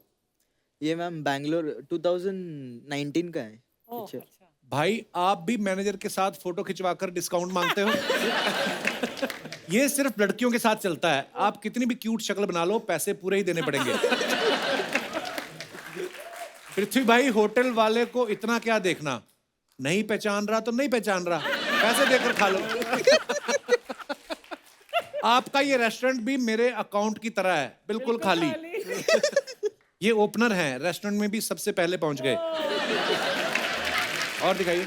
ये मैम बैंगलोर 2019 का है। ओह, picture। अच्छा। भाई, आप भी मैनेजर के साथ फोटो खिंचवाकर डिस्काउंट मांगते हो? ये सिर्फ लड़कियों के साथ चलता है। आप कितनी भी क्यूट शक्ल बना लो, पैसे पूरे ही देने पड़ेंगे। पृथ्वी भाई, होटल वाले को इतना क्या देखना, नहीं पहचान रहा तो नहीं पहचान रहा, पैसे देकर खा लो। आपका ये रेस्टोरेंट भी मेरे अकाउंट की तरह है, बिल्कुल खाली। ये ओपनर हैं, रेस्टोरेंट में भी सबसे पहले पहुंच गए। और दिखाइए।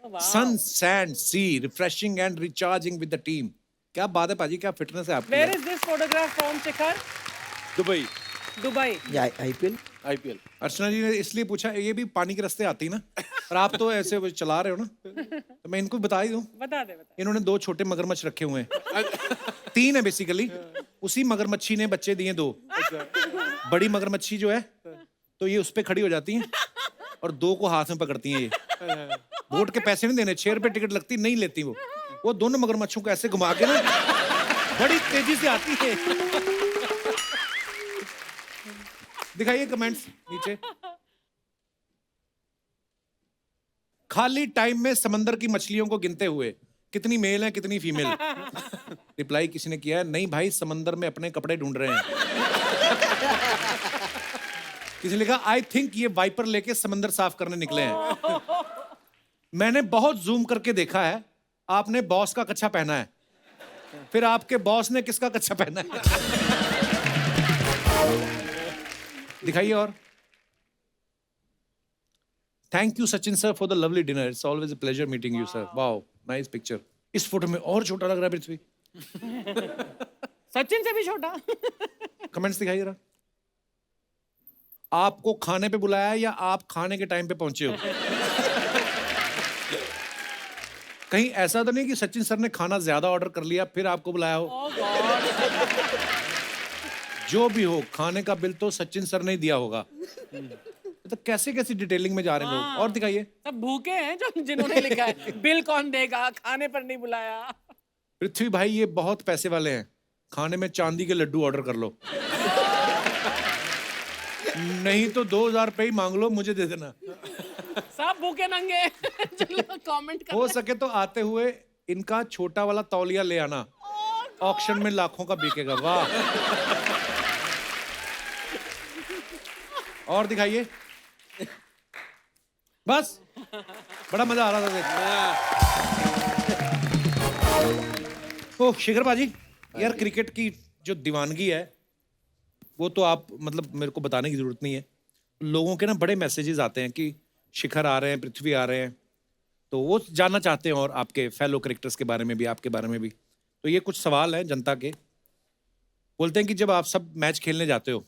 Sun, sand, sea, refreshing and recharging with the team. क्या बात है पाजी, क्या फिटनेस है आपकी। Where is this photograph from, Shikhar? Dubai, Dubai. ये आईपीएल। आईपीएल। अर्चना जी ने इसलिए पूछा, ये भी पानी के रास्ते आती ना, और आप तो ऐसे वो चला रहे हो ना, तो मैं इनको बता ही दूं। बता दे, बता। इन्होंने 2 छोटे मगरमच्छ रखे हुए हैं। 3 है बेसिकली। उसी मगरमच्छी ने बच्चे दिए 2। बड़ी मगरमच्छी जो है, तो ये उस पे खड़ी हो जाती है और 2 को हाथ में पकड़ती हैं। ये बोट के पैसे नहीं देने, 6 रुपए टिकट लगती, नहीं लेती वो दोनों मगरमच्छों को ऐसे घुमा के ना बड़ी तेजी से आती है। दिखाइए कमेंट्स नीचे। खाली टाइम में समंदर की मछलियों को गिनते हुए कितनी मेल है कितनी फीमेल? रिप्लाई किसी ने किया है, नहीं भाई समंदर में अपने कपड़े ढूंढ रहे हैं। किसी ने लिखा, आई थिंक ये वाइपर लेके समंदर साफ करने निकले हैं। मैंने बहुत जूम करके देखा है, आपने बॉस का कच्छा पहना है, फिर आपके बॉस ने किसका कच्छा पहना है? दिखाइए और। Thank you Sachin sir for the lovely dinner, it's always a pleasure meeting you sir. Wow nice picture. इस फोटो में और छोटा लग रहा है पृथ्वी। सचिन से भी छोटा। कमेंट्स दिखाइए जरा। आपको खाने पे बुलाया या आप खाने के टाइम पे पहुंचे हो? कहीं ऐसा तो नहीं कि सचिन सर ने खाना ज्यादा ऑर्डर कर लिया फिर आपको बुलाया हो? Oh God. जो भी हो, खाने का बिल तो सचिन सर ने ही दिया होगा। तो कैसे कैसी डिटेलिंग में जा रहे हैं लोग। और दिखाइए। सब भूखे हैं जो जिन्होंने लिखा है बिल कौन देगा, खाने पर नहीं बुलाया। पृथ्वी भाई ये बहुत पैसे वाले हैं, खाने में चांदी के लड्डू ऑर्डर कर लो। नहीं तो 2000 रुपए ही मांग लो, मुझे दे देना। सब भूखे नंगे। चलो कमेंट कर। हो सके तो आते हुए इनका छोटा वाला तौलिया ले आना, ऑक्शन में लाखों का बिकेगा। वाह। और दिखाइए। बस बड़ा मजा आ रहा था देख। ओह शिखर बाजी, यार क्रिकेट की जो दीवानगी है वो तो आप मतलब मेरे को बताने की जरूरत नहीं है। लोगों के ना बड़े मैसेजेस आते हैं कि शिखर आ रहे हैं, पृथ्वी आ रहे हैं, तो वो जानना चाहते हैं और आपके फेलो क्रिकेटर्स के बारे में भी, आपके बारे में भी। तो ये कुछ सवाल हैं जनता के। बोलते हैं कि जब आप सब मैच खेलने जाते हो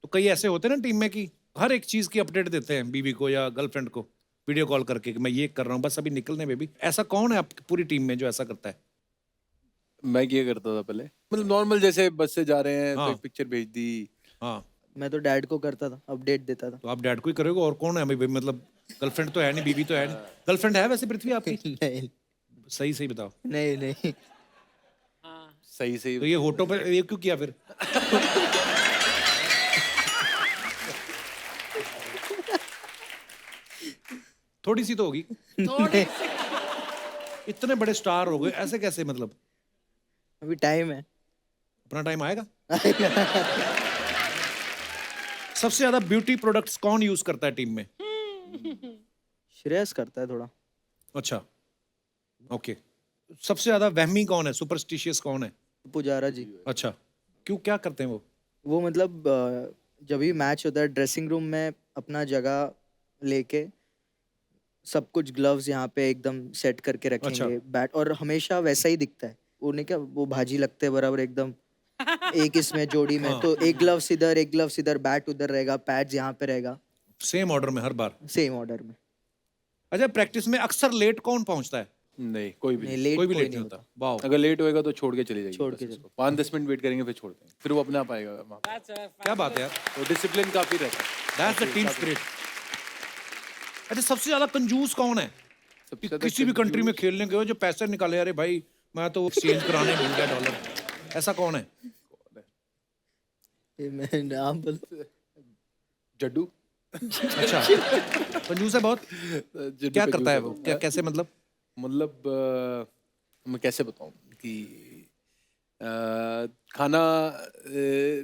तो कई ऐसे होते हैं ना टीम में कि हर एक चीज की अपडेट देते हैं बीवी को या गर्लफ्रेंड को वीडियो कॉल करके कि मैं ये कर रहा हूँ बस अभी निकलने में भी। ऐसा कौन है आपकी पूरी टीम में जो ऐसा करता है? मैं ये करता था पहले, मतलब नॉर्मल जैसे बस से जा रहे हैं हाँ। तो एक पिक्चर भेज दी। हाँ मैं तो डैड को करता था, अपडेट देता था। तो आप डैड को ही करोगे और कौन है अभी? मतलब गर्लफ्रेंड तो है नहीं, बीवी तो है नहीं। गर्लफ्रेंड है वैसे पृथ्वी आपकी? नहीं सही सही बताओ। नहीं नहीं। सही सही। तो ये होटो पे ये क्यों किया फिर? थोड़ी सी तो होगी। थोड़ी इतने बड़े स्टार हो गए ऐसे कैसे? मतलब अभी टाइम है। अपना टाइम आएगा। सबसे ज्यादा ब्यूटी प्रोडक्ट्स कौन यूज करता है टीम में? श्रेयस करता है थोड़ा। अच्छा ओके। सबसे ज्यादा वहमी कौन है, सुपरस्टिशियस कौन है? पुजारा जी। अच्छा क्यों, क्या करते हैं वो? वो मतलब जब भी मैच होता है ड्रेसिंग रूम में अपना जगह लेके सब कुछ ग्लव्स यहाँ पे एकदम सेट करके रखेंगे। अच्छा। बैट और हमेशा वैसा ही दिखता है। वो नहीं क्या, वो भाजी लगते हैं बराबर एकदम एक इसमें जोड़ी में। हाँ। तो एक ग्लव्स इधर, एक ग्लव्स इधर, बैट उधर रहेगा, पैड्स यहाँ पे रहेगा, सेम ऑर्डर में हर बार? सेम ऑर्डर में। अच्छा प्रैक्टिस में अक्सर लेट कौन पहुंचता है? नहीं कोई भी नहीं, नहीं। लेट कोई भी कोई लेट नहीं नहीं होता। वाओ। अगर लेट होएगा तो छोड़ के चली जाएगी, छोड़ बस के उसको 5-10 मिनट वेट करेंगे फिर छोड़ते हैं, फिर वो अपने आप आएगा वहाँ पे। That's a क्या बात है यार, तो डिसिप्लिन काफी रहता है। That's the team spirit. अच्छा सबसे ज्यादा कंजूस कौन है सबसे कि ज्यादा किसी भी कंट्री में खेलने गए हो जो पैसे निकाले, अरे भाई मैं तो एक्सचेंज कराने भूल गया डॉलर, ऐसा कौन है? ये मैं नाम बोल। जड्डू। अच्छा कंजूस है बहुत। जड्डू क्या पे करता है use वो, करता क्या कैसे मतलब? मैं कैसे बताऊं कि खाना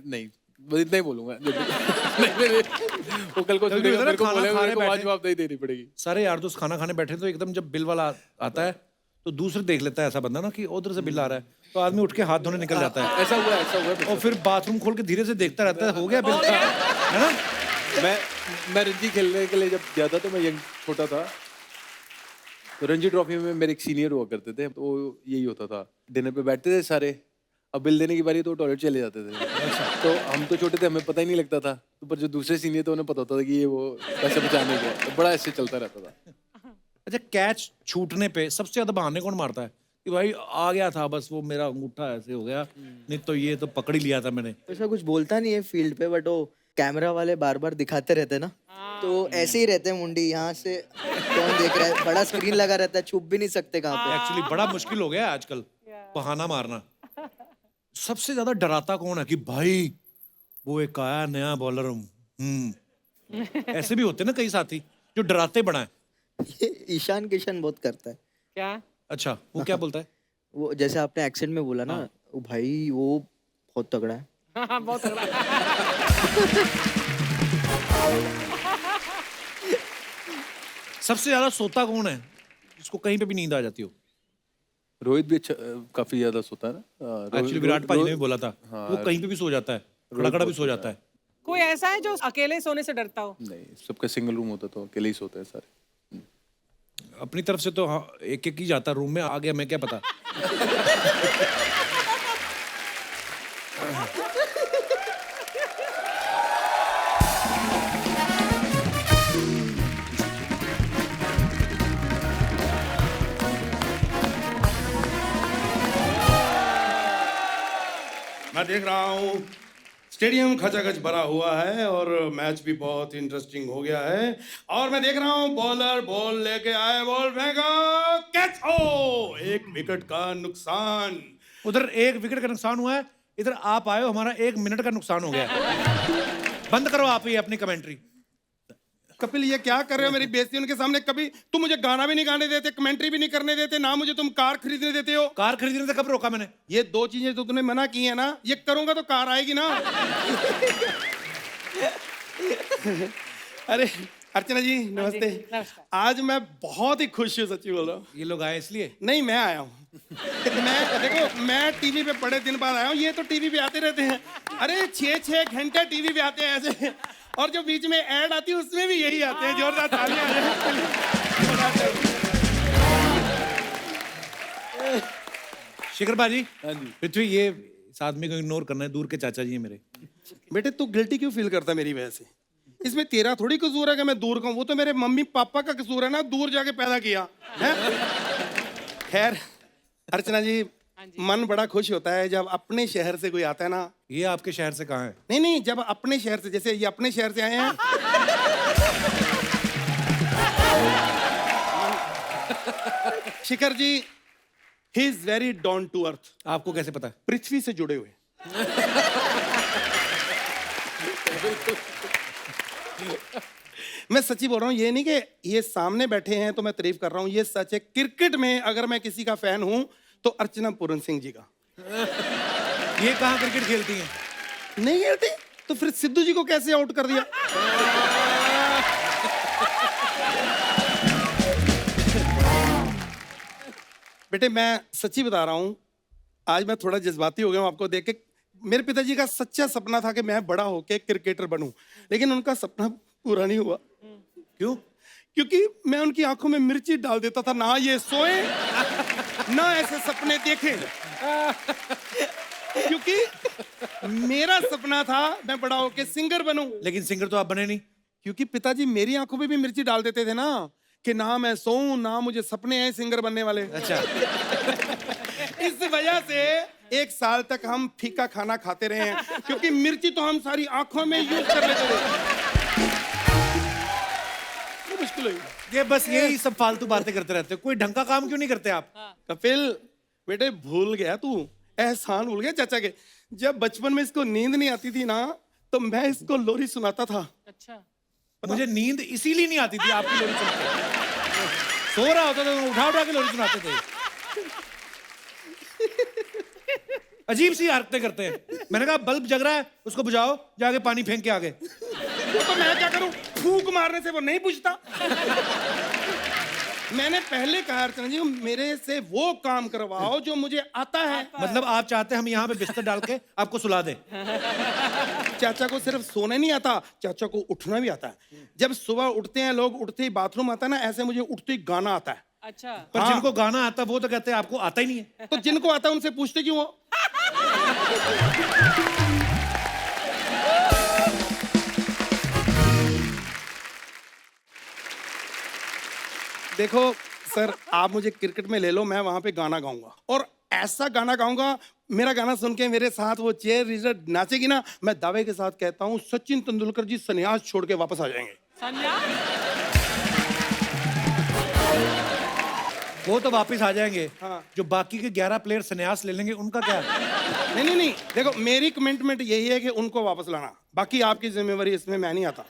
नहीं, बस इतना ही बोलूंगा। नहीं, वो कल को कभी सुनेगा, होता है ना, मेरे को खाना बोलेगा, खाने मेरे को वहाँ बैठे- जवाबदेही देनी पड़ेगी। सारे यार दोस्त खाना खाने बैठे तो एकदम जब बिल वाला आता है तो दूसरे देख लेता है ऐसा बंदा ना कि उधर से बिल आ रहा है, तो आदमी उठ के हाथ धोने निकल जाता है ऐसा हुआ है। और फिर बाथरूम खोल के धीरे से देखता रहता है, हो गया बिल है ना? मैं रणजी खेलने के लिए जब गया था तो मैं यंग छोटा था, तो रणजी ट्रॉफी में मेरे एक सीनियर हुआ करते थे, तो यही होता था, डिनर पे बैठते थे सारे, अब बिल देने की बारी तो टॉयलेट चले जाते थे। तो हम तो छोटे थे, हमें पता ही नहीं लगता था, तो पर जो दूसरे सीनियर थे उन्हें पता होता था कि ये वो पैसे बचाने गया, तो बड़ा ऐसे चलता रहता था। अच्छा कैच छूटने पे सबसे ज्यादा बहाने कौन मारता है कि भाई आ गया था बस वो मेरा अंगूठा ऐसे हो गया, नहीं तो ये तो पकड़ ही लिया था मैंने? ऐसा कुछ बोलता नहीं है फील्ड पे, बट वो कैमरा वाले बार बार दिखाते रहते हैं ना, तो ऐसे ही रहते हैं मुंडी यहाँ से, कौन देख रहा है, बड़ा स्क्रीन लगा रहता है, छुप भी नहीं सकते कहाँ पे। एक्चुअली बड़ा मुश्किल हो गया है आजकल बहाना मारना। सबसे ज्यादा डराता कौन है कि भाई वो एक आया नया बॉलर, ऐसे भी होते हैं ना कई साथी जो डराते बड़ा है? ये ईशान किशन बहुत करता है। क्या? अच्छा, वो क्या बोलता है? वो जैसे आपने एक्सेंट में बोला ना, वो भाई वो बहुत तगड़ा है। हाँ, बहुत तगड़ा। सबसे ज्यादा सोता कौन है जिसको कहीं पे भी नींद आ जाती हो? रोहित भी अच्छा, काफी ज्यादा सोता है ना। एक्चुअली विराट भाई ने भी बोला था, वो कहीं पे भी सो जाता है, खड़ा खड़ा भी सो जाता है। कोई ऐसा है जो अकेले सोने से डरता हो? नहीं, सबका सिंगल रूम होता तो अकेले ही सोते हैं सारे। अपनी तरफ से तो हाँ, एक एक ही जाता रूम में, आगे हमें क्या पता। मैं देख रहा हूँ स्टेडियम खचाखच भरा हुआ है और मैच भी बहुत इंटरेस्टिंग हो गया है। और मैं देख रहा हूँ बॉलर बॉल लेके आए, बॉल फेंका, कैच हो, 1 विकेट का नुकसान। उधर 1 विकेट का नुकसान हुआ है, इधर आप आए हो, हमारा 1 मिनट का नुकसान हो गया है। बंद करो आप ये अपनी कमेंट्री। कपिल ये क्या कर रहे हो मेरी बेइज्जती उनके सामने? कभी तुम मुझे गाना भी नहीं गाने देते, कमेंट्री भी नहीं करने देते, ना मुझे तुम कार खरीदने देते हो। कार खरीदने से कब रोका मैंने? ये 2 चीजें तो तुमने मना की है ना, ये करूंगा तो कार आएगी ना। अरे अर्चना जी नमस्ते। नमस्कार। आज मैं बहुत ही खुश हूँ, सच्ची बोल रहा हूँ। ये लोग आए इसलिए? नहीं मैं आया हूँ। मैं देखो मैं टीवी पे बड़े दिन बाद आया हूँ, ये तो टीवी पे आते रहते हैं। अरे 6-6 घंटे टीवी पे आते हैं ऐसे, और जो बीच में ऐड आती है उसमें भी यही आते हैं। जोरदार तालियां। शिखर बाजी, हाँ जी। पृथ्वी, ये इस आदमी को इग्नोर करना है, दूर के चाचा जी हैं मेरे। बेटे तू गिल्टी क्यों फील करता है मेरी वजह से? इसमें तेरा थोड़ी कसूर है कि मैं दूर का हूं, वो तो मेरे मम्मी पापा का कसूर है ना, दूर जाके पैदा किया है। खैर अर्चना जी, मन बड़ा खुश होता है जब अपने शहर से कोई आता है ना। ये आपके शहर से कहाँ है? नहीं नहीं, जब अपने शहर से, जैसे ये अपने शहर से आए हैं। Shikhar ji, he is very down to earth. आपको कैसे पता है? पृथ्वी से जुड़े हुए। मैं सच्ची बोल रहा हूँ, ये नहीं कि ये सामने बैठे हैं तो मैं तारीफ कर रहा हूँ, ये सच है। क्रिकेट में अगर मैं किसी का फैन हूं तो अर्चना पूरन सिंह जी का। ये कहाँ क्रिकेट खेलती हैं? नहीं खेलती तो फिर सिद्धू जी को कैसे आउट कर दिया? बेटे मैं सच्ची बता रहा हूँ, आज मैं थोड़ा जज्बाती हो गया हूँ आपको देख के। मेरे पिताजी का सच्चा सपना था कि मैं बड़ा होके क्रिकेटर बनूं, लेकिन उनका सपना पूरा नहीं हुआ। क्यों? क्योंकि मैं उनकी आंखों में मिर्ची डाल देता था, ना ये सोए ना ऐसे सपने देखें। क्योंकि मेरा सपना था मैं बड़ा होके सिंगर बनूं, लेकिन सिंगर तो आप बने नहीं। क्योंकि पिताजी मेरी आंखों में भी मिर्ची डाल देते थे ना, कि ना मैं सोऊं ना मुझे सपने हैं सिंगर बनने वाले। अच्छा। इस वजह से 1 साल तक हम फीका खाना खाते रहे हैं, क्योंकि मिर्ची तो हम सारी आंखों में यूज कर लेते थे। ये मुश्किल हुई। ये बस यही सब फालतू बातें करते रहते हो, कोई ढंग का काम क्यों नहीं करते आप? कपिल बेटे भूल गया तू, एहसान भूल गया चाचा के। जब बचपन में इसको नींद नहीं आती थी ना, तो मैं इसको लोरी सुनाता था। अच्छा। मुझे नींद इसीलिए नहीं आती थी आपकी लोरी सुन के। सो रहा होता था तो उठा उठा के लोरी सुनाते थे। अजीब सी हरकतें करते हैं। मैंने कहा बल्ब जग रहा है, उसको बुझाओ, जाके पानी फेंक के आगे। तो मैं क्या करूं, फूंक मारने से वो नहीं बुझता। मैंने पहले कहा अर्चना जी, मेरे से वो काम करवाओ जो मुझे आता है। मतलब आप चाहते हैं हम यहाँ पे बिस्तर डाल के आपको सुला दें? चाचा को सिर्फ सोने नहीं आता, चाचा को उठना भी आता है। जब सुबह उठते हैं लोग, उठते ही बाथरूम आता है ना, ऐसे मुझे उठते ही गाना आता है। अच्छा। पर हाँ। जिनको गाना आता है वो तो कहते हैं आपको आता ही नहीं है। तो जिनको आता है उनसे पूछते क्यों हो? देखो सर, आप मुझे क्रिकेट में ले लो, मैं वहां पे गाना गाऊंगा, और ऐसा गाना गाऊंगा, मेरा गाना सुन के मेरे साथ वो चेयर लीडर नाचेगी ना, मैं दावे के साथ कहता हूँ सचिन तेंदुलकर जी संन्यास छोड़ के वापस आ जाएंगे। संन्यास? वो तो वापस आ जाएंगे। हाँ। जो बाकी के 11 प्लेयर संन्यास ले लेंगे उनका क्या? नहीं नहीं नहीं, देखो मेरी कमिटमेंट यही है कि उनको वापस लाना, बाकी आपकी जिम्मेवारी इसमें मैं नहीं आता।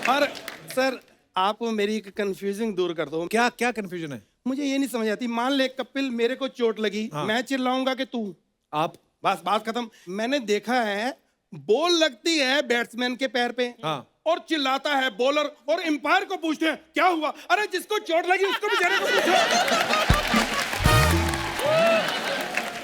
और सर आप मेरी एक कंफ्यूजिंग दूर कर दो। क्या क्या कंफ्यूजन है? मुझे ये नहीं समझ आती, मान ले कपिल मेरे को चोट लगी, मैं चिल्लाऊंगा कि तू, आप बस बात खत्म। मैंने देखा है बॉल लगती है बैट्समैन के पैर पे, हाँ। और चिल्लाता है बॉलर, और एम्पायर को पूछते हैं क्या हुआ। अरे जिसको चोट लगी उसको बेचारे को पूछो।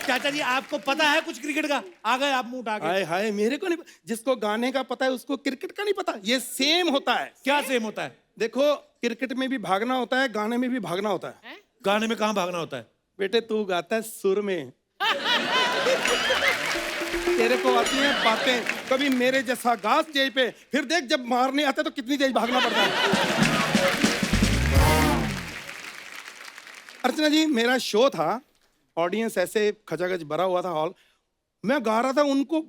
चाचा जी आपको पता है कुछ क्रिकेट का? आ गए आप मुंह उठा के। हाय हाय, मेरे को नहीं, जिसको गाने का पता है उसको क्रिकेट का नहीं पता। ये सेम होता है। क्या सेम होता है? देखो, क्रिकेट में भी भागना होता है, गाने में भी भागना होता है। गाने में कहाँ भागना होता है? बेटे तू गाता है सुर में, तेरे को आती हैं बातें। कभी मेरे जैसा गा स्टेज पे, फिर देख जब मारने आता है तो कितनी तेज भागना पड़ता है। अर्चना जी, मेरा शो था, ऑडियंस ऐसे खचाखच भरा हुआ था हॉल, मैं गा रहा था, उनको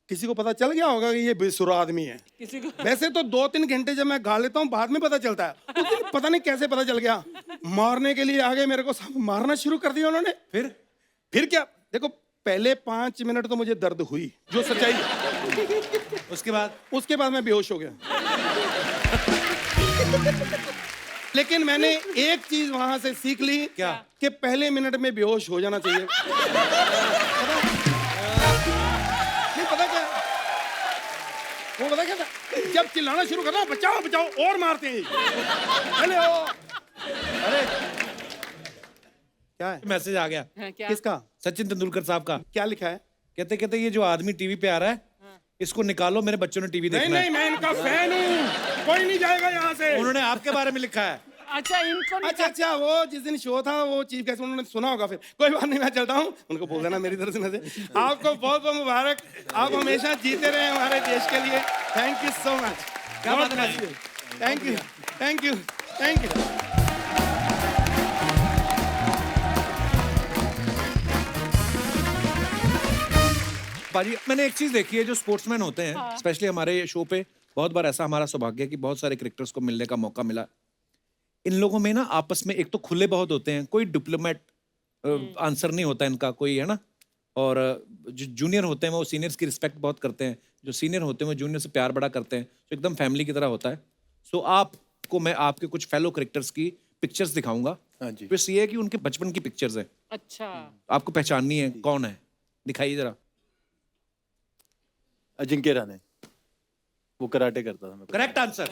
किसी को पता चल गया होगा कि ये बेसुरा आदमी है। किसी को वैसे तो 2-3 घंटे जब मैं गा लेता हूँ बाद में पता चलता है, उस दिन पता नहीं कैसे पता चल गया। मारने के लिए आगे मेरे को सब मारना शुरू कर दिया उन्होंने। फिर क्या, देखो पहले 5 मिनट तो मुझे दर्द हुई, जो सच्चाई है। उसके बाद मैं बेहोश हो गया। लेकिन मैंने एक चीज वहां से सीख ली। क्या? कि पहले मिनट में बेहोश हो जाना चाहिए। नहीं पता क्या, वो पता क्या था, जब चिल्लाना शुरू करना बचाओ बचाओ और मारते हैं। अरे क्या है? मैसेज आ गया। हाँ, क्या? किसका? सचिन तेंदुलकर साहब का। क्या लिखा है? कहते कहते ये जो आदमी टीवी पे आ रहा है इसको निकालो, मेरे बच्चों ने टीवी नहीं देखना नहीं, है। मैं इनका फैन हूँ, कोई नहीं जाएगा यहाँ से। उन्होंने आपके बारे में लिखा है। अच्छा इनको नहीं अच्छा, वो जिस दिन शो था वो चीफ गेस्ट उन्होंने सुना होगा। फिर कोई बात नहीं, मैं चलता हूँ, उनको बोल देना मेरी तरफ से। आपको बहुत बहुत मुबारक, आप हमेशा जीते रहे हमारे देश के लिए। Thank you so much. क्या बात है? Thank you thank you thank you. बाजी, मैंने एक चीज देखी है, जो स्पोर्ट्समैन होते हैं स्पेशली हमारे शो पे बहुत बार ऐसा हमारा सौभाग्य है कि बहुत सारे क्रिकेटर्स को मिलने का मौका मिला। इन लोगों में ना आपस में एक तो खुले बहुत होते हैं, कोई डिप्लोमेट आंसर नहीं होता इनका कोई, है ना। और जो जूनियर होते हैं वो सीनियर्स की रिस्पेक्ट बहुत करते हैं, जो सीनियर होते हैं वो जूनियर से प्यार बड़ा करते हैं, तो एकदम फैमिली की तरह होता है। सो आपको मैं आपके कुछ फेलो क्रिकेटर्स की पिक्चर्स दिखाऊंगा। हाँ जी। बस ये है कि उनके बचपन की पिक्चर्स हैं, अच्छा आपको पहचाननी है कौन है। दिखाइए जरा। अजिंक्य रहाणे, वो कराटे करता था। Correct answer.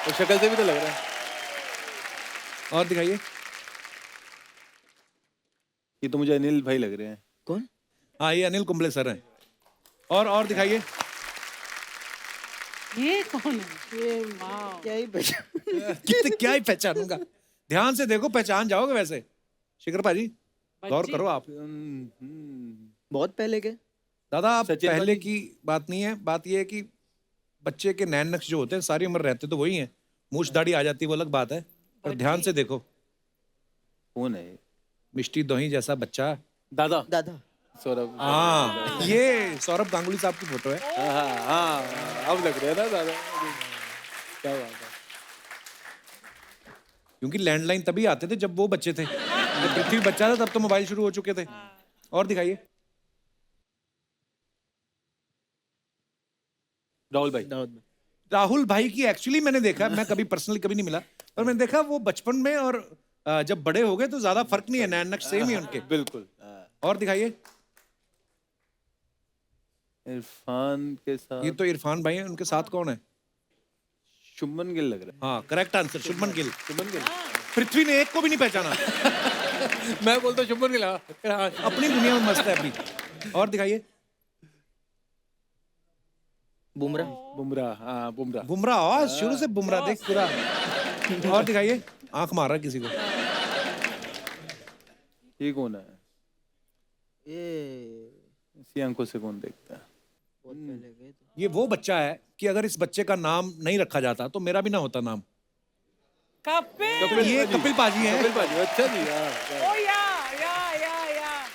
तो शक्ल से भी तो लग रहा है। और दिखाइए। ये तो मुझे अनिल भाई लग रहे हैं। कौन? हाँ, ये अनिल कुंबले सर हैं। और दिखाइए। ये कौन है? ये वाह, क्या ही पहचान। कितने क्या ही पहचानूंगा। ध्यान से देखो, पहचान जाओगे वैसे। शिखर भाजी गौर करो आप। बहुत पहले के। दादा आप सचिन पहले भाजी। की बात नहीं है, बात ये है कि बच्चे के नैन नक्श जो होते हैं सारी उम्र रहते तो वही हैं। मूछ दाढ़ी आ जाती है वो अलग बात है, पर ध्यान से देखो। कौन है? मिष्टी दोही जैसा बच्चा। दादा। दादा। सौरभ। हाँ, ये सौरभ गांगुली साहब की फोटो है। हाँ, अब लग रहा है ना दादा। क्या बात है। क्योंकि लैंडलाइन तभी आते थे जब वो बच्चे थे। जब पृथ्वी बच्चा था तब तो मोबाइल शुरू हो चुके थे। और दिखाइए। राहुल भाई। राहुल भाई की एक्चुअली मैंने देखा, मैं कभी पर्सनली कभी नहीं मिला, पर मैंने देखा वो बचपन में और जब बड़े हो गए तो ज्यादा फर्क नहीं है, नैन नक्श सेम ही है उनके। बिल्कुल। और दिखाइए। इरफान के साथ। ये तो इरफान भाई हैं, उनके साथ कौन है? शुभमन गिल लग रहा हाँ, करेक्ट आंसर, शुभमन गिल। है। शुभमन गिल। पृथ्वी ने एक को भी नहीं पहचाना। मैं बोलता शुभमन गिल। अपनी दुनिया में मस्त है अभी। और दिखाइए। बुमराह। बुमराह। हाँ, बुमराह। बुमराह, शुरू से बुमराह देख पूरा। और दिखाइए। आंख मार रहा है किसी को। ये कौन है? ये इसी आंखों से कौन देखता है? बहुत पहले के। ये वो बच्चा है कि अगर इस बच्चे का नाम नहीं रखा जाता तो मेरा भी ना होता नाम। कपिल। ये कपिल पाजी हैं। कपिल पाजी। अच्छा जी। हाँ। ओ या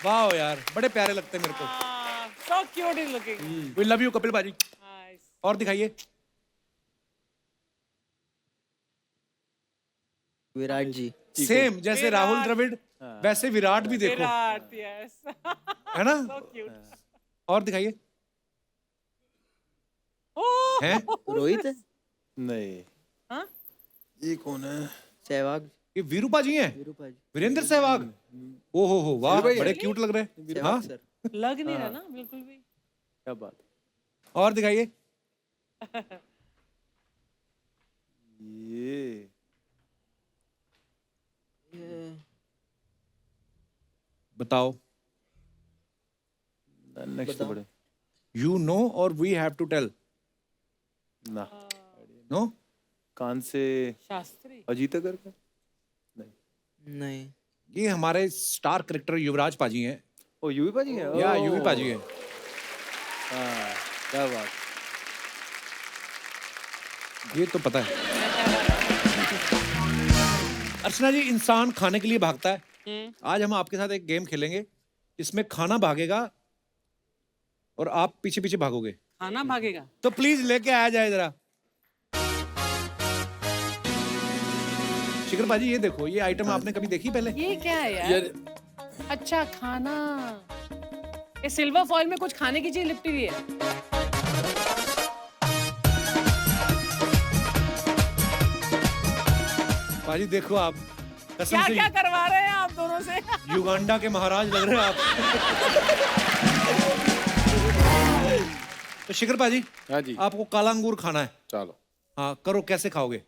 वाह यार, बड़े प्यारे लगते हैं मेरे को। so cute is looking. We love you Kapil paaji. Nice. और दिखाइए। विराट जी। सेम जैसे राहुल द्रविड़ वैसे विराट भी देखो, Virat, yes. है ना। So cute. और दिखाइए। Oh, हैं? रोहित है। नहीं। हाँ? ये कौन है? सहवाग ये वीरूपा जी हैं? वीरूपा जी। वीरेंद्र सहवाग। ओ हो वाह, बड़े क्यूट लग रहे हैं। हाँ, सहवाग सर। लग नहीं रहा ना बिल्कुल भी। क्या बात? और दिखाइए। ये बताओ। नेक्स्ट तो बड़े यू नो और वी हैव टू टेल? ना नो? कान से शास्त्री। अजीत अगर का नहीं। नहीं। ये हमारे स्टार करेक्टर युवराज पाजी हैं। ओ यूवी पाजी है। या ओ। यूवी पाजी हैं। हाँ क्या बात। ये तो पता है। अर्चना जी, इंसान खाने के लिए भागता है। आज हम आपके साथ एक गेम खेलेंगे इसमें खाना भागेगा और आप पीछे पीछे भागोगे। खाना भागेगा। तो प्लीज लेके आया जाए जरा। शिखर भाजी, ये देखो, ये आइटम आपने कभी देखी पहले? ये क्या है यार? अच्छा, खाना। ये सिल्वर फॉइल में कुछ खाने की चीज लिपटी हुई है। भाजी देखो आप, कसम क्या से क्या करवा रहे हैं आप दोनों से? युगांडा के महाराज लग रहे हैं आप। तो शिखर भाजी, हाँ जी आपको काला अंगूर खाना है। चलो। हाँ करो, कैसे खाओगे?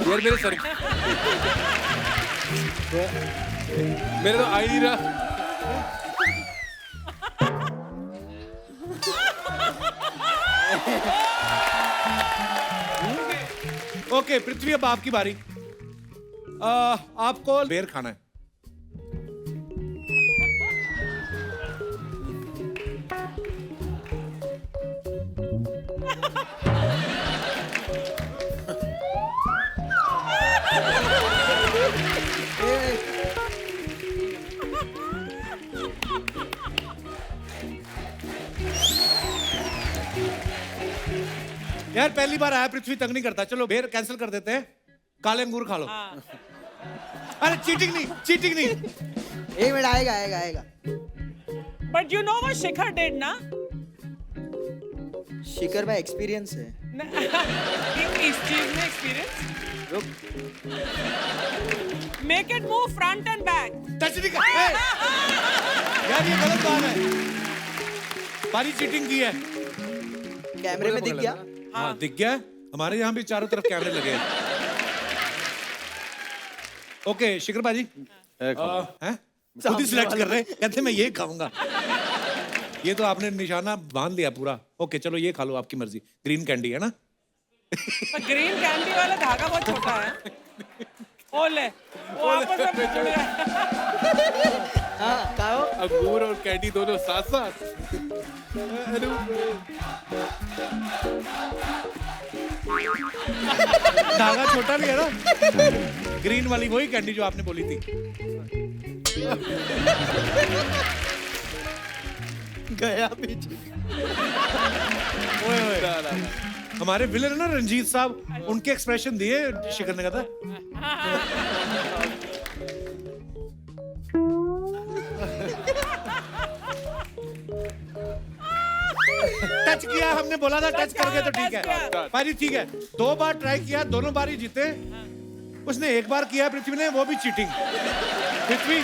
यार मेरे सर मेरे तो आ ही नहीं रहा। ओके पृथ्वी, अब आपकी बारी। आपको बेर खाना है। यार पहली बार आया, पृथ्वी तंग नहीं करता। चलो बेर कैंसिल कर देते हैं, काले अंगूर खा लो। अरे चीटिंग नहीं, चीटिंग नहीं। एक मिनट, आएगा आएगा आएगा। But you know what Shikhar did ना? शिखर भाई एक्सपीरियंस है। इस चीज में experience. Make it move front end back. Touch नहीं कर। यार ये गलत बात है, बारी चीटिंग की है। कैमरे में दिख गया। हाँ दिख गया है। हमारे यहाँ भी चारों तरफ कैमरे लगे हैं। ओके शिखर भाजी, हैं? खुद ही सिलेक्ट कर रहे हैं, कहते मैं ये खाऊंगा। ये तो आपने निशाना बांध लिया पूरा। ओके चलो ये खा लो, आपकी मर्जी। ग्रीन कैंडी है ना? ग्रीन कैंडी वाला धागा बहुत छोटा है। ओ ले, वो आपस में जुड़ गए। हाँ खाओ। अंगूर और कैंडी दोनों साथ साथ। धागा छोटा भी है ना? ग्रीन वाली वही कैंडी जो आपने बोली थी। गया पीछे। ओए ओए, हमारे विलन है ना रंजीत साहब, उनके एक्सप्रेशन दिए शिखर ने कहा था। टच किया, हमने बोला था टच करके तो ठीक है। भाई ठीक है, 2 बार ट्राई किया, दोनों बार ही जीते। उसने एक बार किया पृथ्वी ने, वो भी चीटिंग। पृथ्वी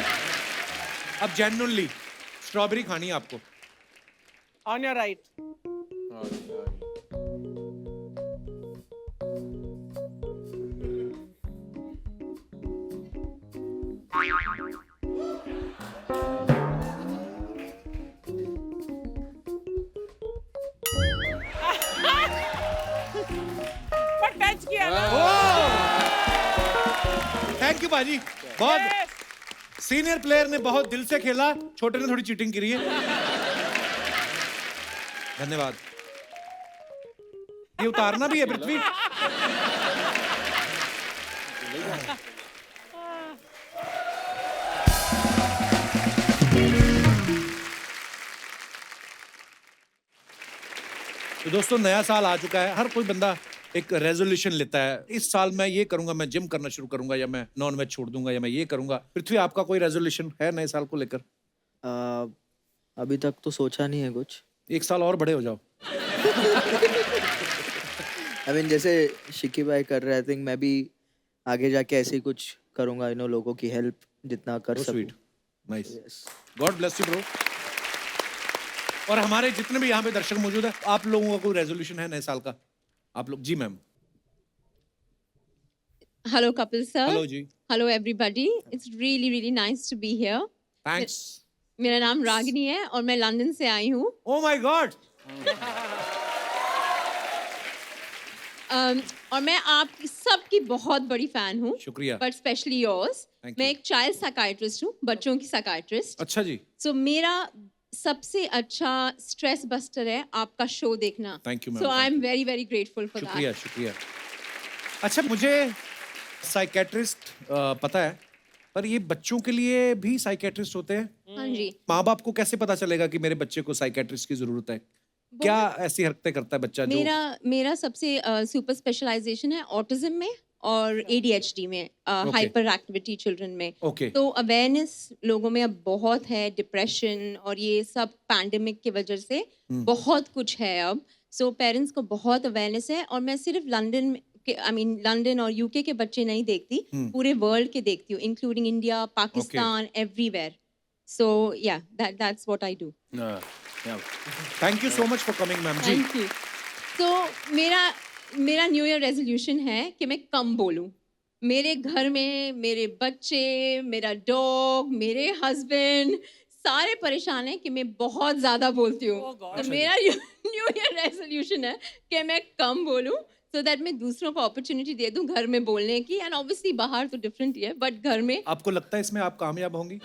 अब जेन्युइनली स्ट्रॉबेरी खानी है आपको। On your right. टच किया ना? थैंक यू बाजी, बहुत सीनियर प्लेयर ने बहुत दिल से खेला, छोटे ने थोड़ी चीटिंग करी है। धन्यवाद। ये उतारना भी है पृथ्वी। तो दोस्तों नया साल आ चुका है, हर कोई बंदा एक रेजोल्यूशन लेता है। इस साल मैं ये करूंगा, मैं जिम करना शुरू करूंगा, या मैं नॉन वेज छोड़ दूंगा, या मैं ये करूंगा। पृथ्वी आपका कोई रेजोल्यूशन है नए साल को लेकर? अभी तक तो सोचा नहीं है कुछ। 1 साल और बड़े हो जाओ। आई मीन जैसे शिकी भाई कर रहे, आई थिंक मैं भी आगे जाके ऐसे ही कुछ करूंगा, लोगों की हेल्प जितना कर So सकूं। sweet. Nice. God bless you bro. और हमारे जितने भी यहाँ पे दर्शक मौजूद हैं, आप लोगों का कोई रेजोल्यूशन है नए साल का? आप लोग जी ma'am. Hello, Kapil sir. Hello जी। Hello, everybody. It's really, really nice to be here. Thanks. मेरा नाम रागिनी है और मैं लंदन से आई हूँ। Oh my God. और मैं आपकी सबकी बहुत बड़ी फैन हूँ। शुक्रिया। But specially yours. Thank मैं you. एक चाइल्ड साइकाइट्रिस्ट हूँ, बच्चों की साइकाइट्रिस्ट। अच्छा जी। सो मेरा सबसे अच्छा स्ट्रेस बस्टर है आपका शो देखना। Thank you, ma'am. So I Thank am very very grateful for शुक्रिया दैट। शुक्रिया। अच्छा मुझे साइकेट्रिस्ट पता है, पर ये बच्चों के लिए भी साइकेट्रिस्ट होते हैं? हाँ जी। माँ बाप को कैसे पता चलेगा कि मेरे बच्चे को साइकेट्रिस्ट की जरूरत है? क्या ऐसी हरकतें करता है बच्चा जो? मेरा सबसे सुपर स्पेशलाइजेशन है ऑटिज्म में और ADHD में, हाइपर एक्टिविटी चिल्ड्रन में। Okay. तो अवेयरनेस लोगों में अब बहुत है, डिप्रेशन और ये सब पैंडेमिक की वजह से बहुत कुछ है अब। सो पेरेंट्स को बहुत अवेयरनेस है और मैं सिर्फ लंदन और UK के बच्चे नहीं देखती, पूरे वर्ल्ड के देखती हूँ, including India, Pakistan, everywhere. So yeah that's what I do. Thank you so much for coming ma'am ji. Thank you. तो मेरा न्यू ईयर रेजोल्यूशन है कि मैं कम बोलूं। मेरे घर में मेरे बच्चे, मेरा डॉग, मेरे हस्बैंड सारे परेशान हैं कि मैं बहुत ज़्यादा बोलती हूँ। तो मेरा न्यू ईयर रेजोल्यूशन है कि मैं कम बोलूं, सो दैट मैं दूसरों को अपॉर्चुनिटी दे दूं घर में बोलने की। एंड ऑब्वियसली बाहर तो डिफरेंट ही है, बट घर में आपको लगता है इसमें आप कामयाब होंगी?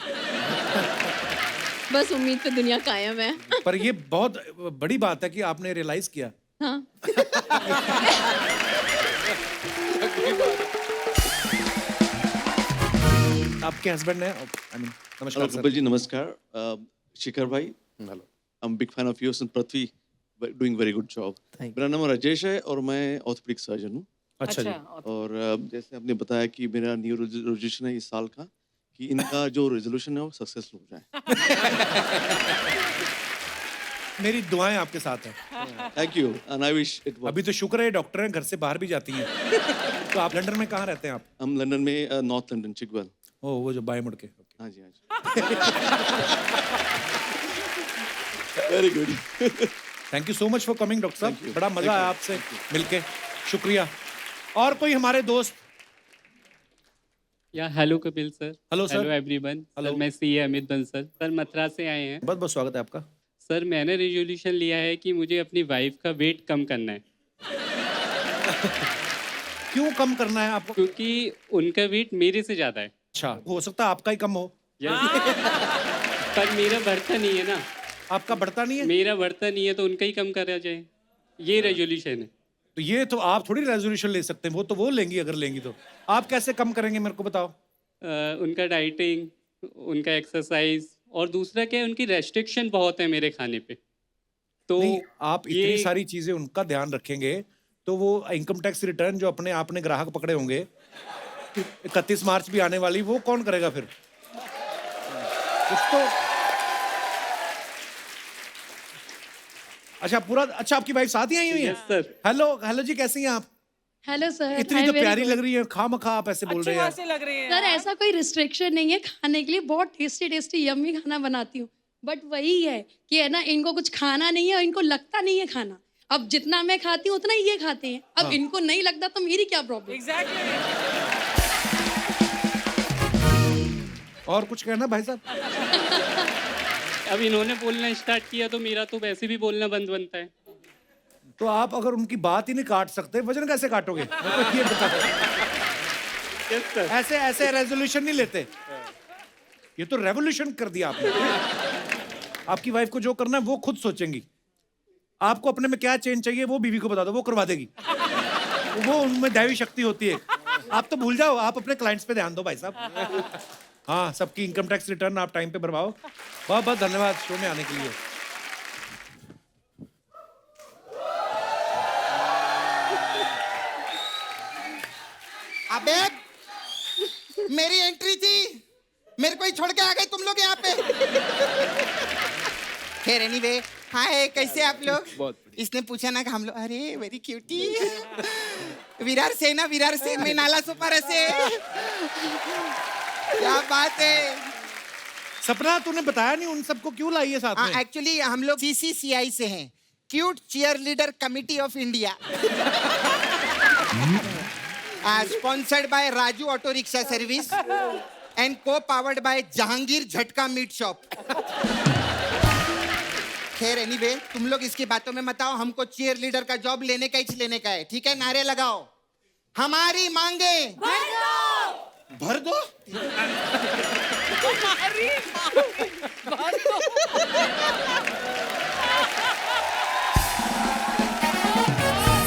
बस उम्मीद पे दुनिया कायम है। पर ये बहुत बड़ी बात है कि आपने रियलाइज किया। हाँ। आपके हस्बैंड है, आई मीन नमस्कार हेलो सर। कपिल जी, नमस्कार। शिखर भाई, hello. I am big fan of yours and Prithvi doing very good job. Thank मेरा नाम राजेश है और मैं ऑर्थोपेडिक सर्जन हूँ। अच्छा जी। और जैसे आपने बताया कि मेरा न्यू रेजोल्यूशन है इस साल का कि इनका जो रेजोल्यूशन है वो सक्सेसफुल हो जाए। मेरी दुआएं आपके साथ हैं। Thank you and I wish it अभी तो शुक्र है डॉक्टर हैं, घर से बाहर भी जाती हैं। तो आप लंदन में कहाँ रहते हैं आप? हम लंदन में, नॉर्थ लंदन, चिकवेल। ओ वो जो बाएं मुड़ के। हाँ जी, हाँ जी। Very good. Thank you so much for coming doctor Thank साहब, you. बड़ा मजा Thank आया you. आपसे मिलके, शुक्रिया। और कोई हमारे दोस्त? या hello Kapil sir. Hello sir. Hello everyone. Hello. Sir मैं CA अमित बंसल सर, मथुरा से आए हैं। बहुत बहुत स्वागत है आपका। सर मैंने रेजोल्यूशन लिया है कि मुझे अपनी वाइफ का वेट कम करना है, क्यों कम करना है आपको? क्योंकि उनका वेट मेरे से ज़्यादा है। अच्छा, हो सकता है आपका ही कम हो। पर मेरा बढ़ता नहीं है ना, आपका बढ़ता नहीं है? मेरा बढ़ता नहीं है तो उनका ही कम करा जाए, ये रेजोल्यूशन है। तो ये तो आप थोड़ी रेजोल्यूशन ले सकते हैं, वो तो वो लेंगी, अगर लेंगी तो। आप कैसे कम करेंगे मेरे को बताओ। उनका डाइटिंग, उनका एक्सरसाइज, और दूसरा क्या है, उनकी रेस्ट्रिक्शन बहुत है मेरे खाने पे। तो नहीं, आप इतनी ये सारी चीजें उनका ध्यान रखेंगे तो वो इनकम टैक्स रिटर्न जो अपने आपने ग्राहक पकड़े होंगे 31 मार्च भी आने वाली, वो कौन करेगा फिर? कुछ तो। अच्छा पूरा, अच्छा आपकी वाइफ साथ ही आई हुई है? Yes sir. हेलो हेलो जी, कैसी हैं आप? Hello sir. इतनी तो प्यारी लग रही है, खामखा आप ऐसे बोल अच्छी रहे हैं। खासी लग रही है सर ऐसा कोई रिस्ट्रिक्शन नहीं है खाने के लिए, बहुत टेस्टी टेस्टी यम्मी खाना बनाती हूँ, बट वही है कि है ना, इनको कुछ खाना नहीं है और इनको लगता नहीं है खाना। अब जितना मैं खाती हूँ उतना ये खाते हैं, अब इनको नहीं लगता तो मेरी क्या प्रॉब्लम। एग्जैक्टली। और कुछ कहना भाई साहब? अब इन्होंने बोलना स्टार्ट किया तो मेरा तो वैसे भी बोलना बंद बनता है। तो आप अगर उनकी बात ही नहीं काट सकते, वजन कैसे काटोगे? मेरे को ये बताओ। ऐसे ऐसे रेजोल्यूशन नहीं लेते, ये तो रेवोल्यूशन कर दिया आपने। आपकी वाइफ को जो करना है वो खुद सोचेंगी। आपको अपने में क्या चेंज चाहिए वो बीवी को बता दो, वो करवा देगी। वो उनमें दैवी शक्ति होती है। आप तो भूल जाओ, आप अपने क्लाइंट्स पे ध्यान दो भाई साहब। हाँ, सबकी इनकम टैक्स रिटर्न आप टाइम पे भरवाओ। बहुत बहुत धन्यवाद शो में आने के लिए। अबे मेरी एंट्री थी, मेरे को ही छोड़ के आ गए तुम लोग यहाँ पे। खैर एनीवे, हाय कैसे आप लोग? इसने पूछा ना कि हम लोग अरे वेरी क्यूटी विरार से मैं नाला सुपारा से क्या बात है। सपना तूने बताया नहीं उन सबको क्यों लाई है साथ में? एक्चुअली हम लोग CCCI से हैं, cute cheer leader committee of India, sponsored by Raju auto rickshaw service and co powered by Jahangir jhatka meat shop. खैर एनीवे, तुम लोग इसकी बातों में मत आओ, हमको चीयर लीडर का जॉब लेने का है, ठीक है? नारे लगाओ, हमारी मांगे भर दो।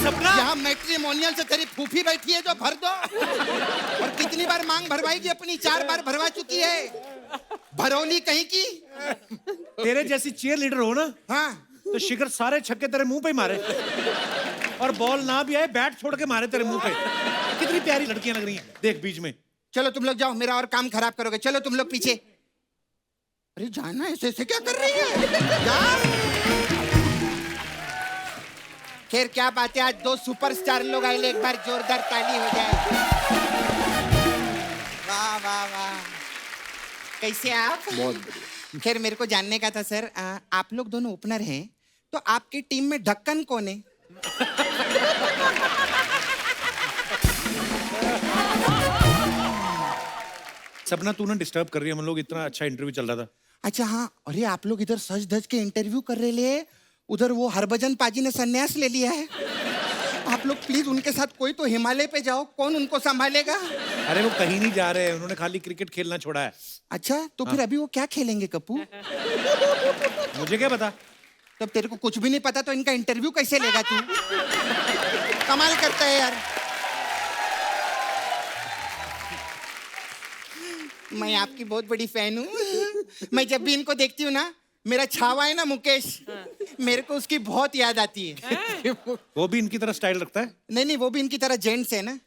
सपना यहाँ मैट्रिमोनियल से तेरी फूफी बैठी है जो भर दो। और कितनी बार मांग भरवाएगी अपनी? 4 बार भरवा चुकी है, भरौली कहीं की। तेरे जैसी चीयर लीडर हो ना, हाँ तो शिखर सारे छक्के तेरे मुंह पे ही मारे, और बॉल ना भी आए बैट छोड़ के मारे तेरे मुंह पे। कितनी प्यारी लड़कियां लग रही हैं, देख बीच में। चलो तुम लोग जाओ, मेरा और काम खराब करोगे। चलो तुम लोग पीछे। अरे जाना, ऐसे ऐसे क्या कर रही है? जा। खैर क्या बात है, आज 2 सुपरस्टार लोग आए, एक बार जोरदार ताली हो जाए। वाह वाह वाह, कैसे आप? बहुत बढ़िया। खैर मेरे को जानने का था सर, आप लोग दोनों ओपनर हैं, तो आपकी टीम में ढक्कन कौन है? सपना तूने डिस्टर्ब कर रही है, हम लोग इतना अच्छा इंटरव्यू चल रहा था। अच्छा हाँ, अरे आप लोग इधर सज धज के इंटरव्यू कर रहे ले, उधर वो हरभजन पाजी ने संन्यास ले लिया है। आप लोग प्लीज उनके साथ कोई तो हिमालय पे जाओ, कौन उनको संभालेगा? अरे वो कहीं नहीं जा रहे हैं, उन्होंने खाली क्रिकेट खेलना छोड़ा है। अच्छा तो फिर अभी वो क्या खेलेंगे कप्पू? मुझे क्या पता? तब तेरे को कुछ भी नहीं पता तो इनका इंटरव्यू कैसे लेगा तू? कमाल करता है यार। मैं आपकी बहुत बड़ी फैन हूँ। मैं जब भी इनको देखती हूँ ना, मेरा छावा है ना मुकेश, मेरे को उसकी बहुत याद आती है। वो भी इनकी तरह स्टाइल रखता है? नहीं, वो भी इनकी तरह जेंट्स है ना।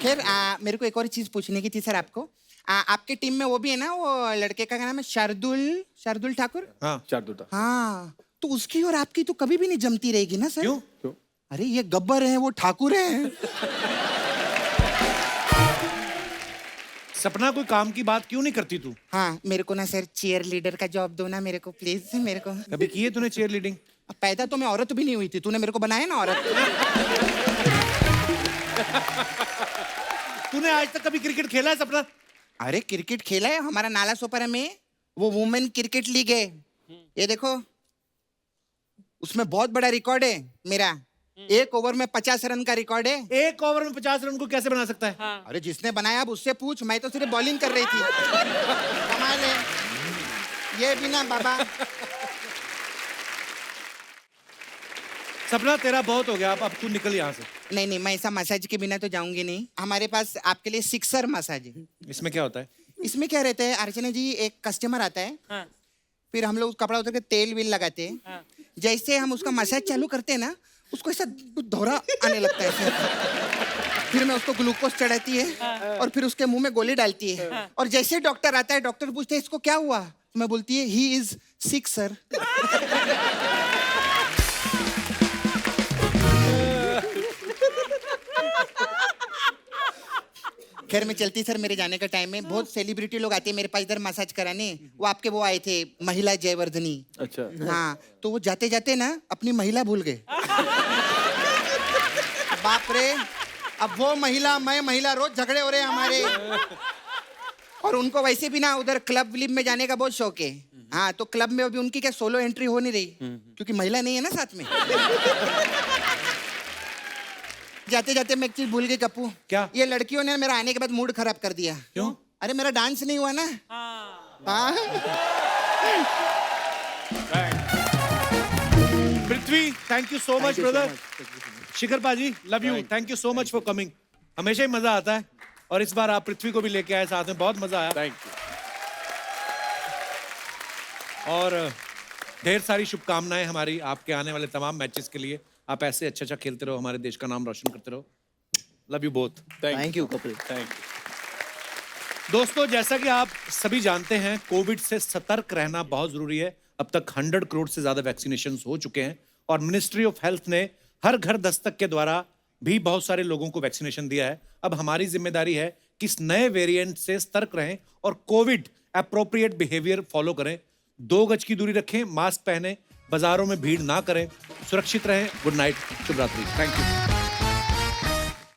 खैर मेरे को एक और चीज पूछने की थी सर आपको। आपके टीम में वो भी है ना, वो लड़के का नाम है शार्दुल ठाकुर? हाँ शार्दुल। हाँ, तो उसकी और आपकी तो कभी भी नहीं जमती रहेगी ना सर? क्यों? अरे ये गब्बर है, वो ठाकुर है। सपना कोई काम की बात क्यों नहीं करती तू? हाँ, मेरे को ना सर चीयर लीडर का जॉब दो ना मेरे को प्लीज, मेरे को। कभी की है तूने चीयर लीडिंग? पैदा तो मैं औरत भी नहीं हुई थी, तूने मेरे को बनाया ना औरत। तूने आज तक कभी क्रिकेट खेला है सपना? अरे क्रिकेट खेला है, हमारा नाला सोपारा में वो वुमेन क्रिकेट लीग है, ये देखो उसमें बहुत बड़ा रिकॉर्ड है मेरा। 1 ओवर में 50 रन का रिकॉर्ड है। 1 ओवर में 50 रन को कैसे बना सकता है? हाँ। अरे जिसने बनाया अब उससे पूछ, मैं तो सिर्फ बॉलिंग कर रही थी। कमाल है ये भी ना बाबा। सपना तेरा बहुत हो गया, अब तू निकल यहाँ से। नहीं, मैं ऐसा मसाज के बिना तो जाऊंगी नहीं। हमारे पास आपके लिए सिक्सर मसाज है। इसमें क्या होता है? इसमें क्या रहता है अर्चना जी, एक कस्टमर आता है, हाँ। फिर हम लोग कपड़ा उतर के तेल वेल लगाते हैं। हाँ। जैसे हम उसका मसाज चालू करते हैं ना, उसको ऐसा दोहरा आने लगता है ऐसे। फिर मैं उसको ग्लूकोज चढ़ाती है और फिर उसके मुंह में गोली डालती है। और जैसे डॉक्टर आता है, डॉक्टर पूछते हैं इसको क्या हुआ, मैं बोलती है ही इज सिक सर। खैर मैं चलती सर, मेरे जाने का टाइम है। बहुत सेलिब्रिटी लोग आते हैं मेरे पास इधर मसाज कराने। वो आपके वो आए थे महिला जयवर्धनी। अच्छा। हाँ, तो वो जाते जाते ना अपनी महिला भूल गए। बाप रे, अब वो महिला मैं महिला रोज झगड़े हो रहे हैं हमारे। और उनको वैसे भी ना उधर क्लब विलब में जाने का बहुत शौक है। हाँ, तो क्लब में अभी उनकी क्या सोलो एंट्री हो नहीं रही, क्योंकि महिला नहीं है ना साथ में। जाते जाते मैं एक चीज भूल गई कप्पू। क्या? ये लड़कियों ने मेरा आने के बाद मूड खराब कर दिया। क्यों? अरे मेरा डांस नहीं हुआ ना। हाँ। Prithvi, thank you so much brother. Shikhar paaji, love you, thank you so much for coming. हमेशा ही मजा आता है, और इस बार आप पृथ्वी को भी लेके आए साथ में, बहुत मजा आया। Thank you. और ढेर सारी शुभकामनाएं हमारी आपके आने वाले तमाम मैचेस के लिए। आप ऐसे अच्छा खेलते रहो, हमारे देश का नाम रोशन करते रहो। Love you both. Thank you Kapil. Thank you. दोस्तों, जैसा कि आप सभी जानते हैं, कोविड से सतर्क रहना बहुत जरूरी है। अब तक 100 करोड़ से ज्यादा वैक्सीनेशन हो चुके हैं और मिनिस्ट्री ऑफ हेल्थ ने हर घर दस्तक के द्वारा भी बहुत सारे लोगों को वैक्सीनेशन दिया है। अब हमारी जिम्मेदारी है कि इस नए वेरिएंट से सतर्क रहें और कोविड एप्रोप्रिएट बिहेवियर फॉलो करें। 2 गज की दूरी रखें, मास्क पहनें, बाजारों में भीड़ ना करें, सुरक्षित रहें। गुड नाइट, शुभ रात्रि, थैंक यू।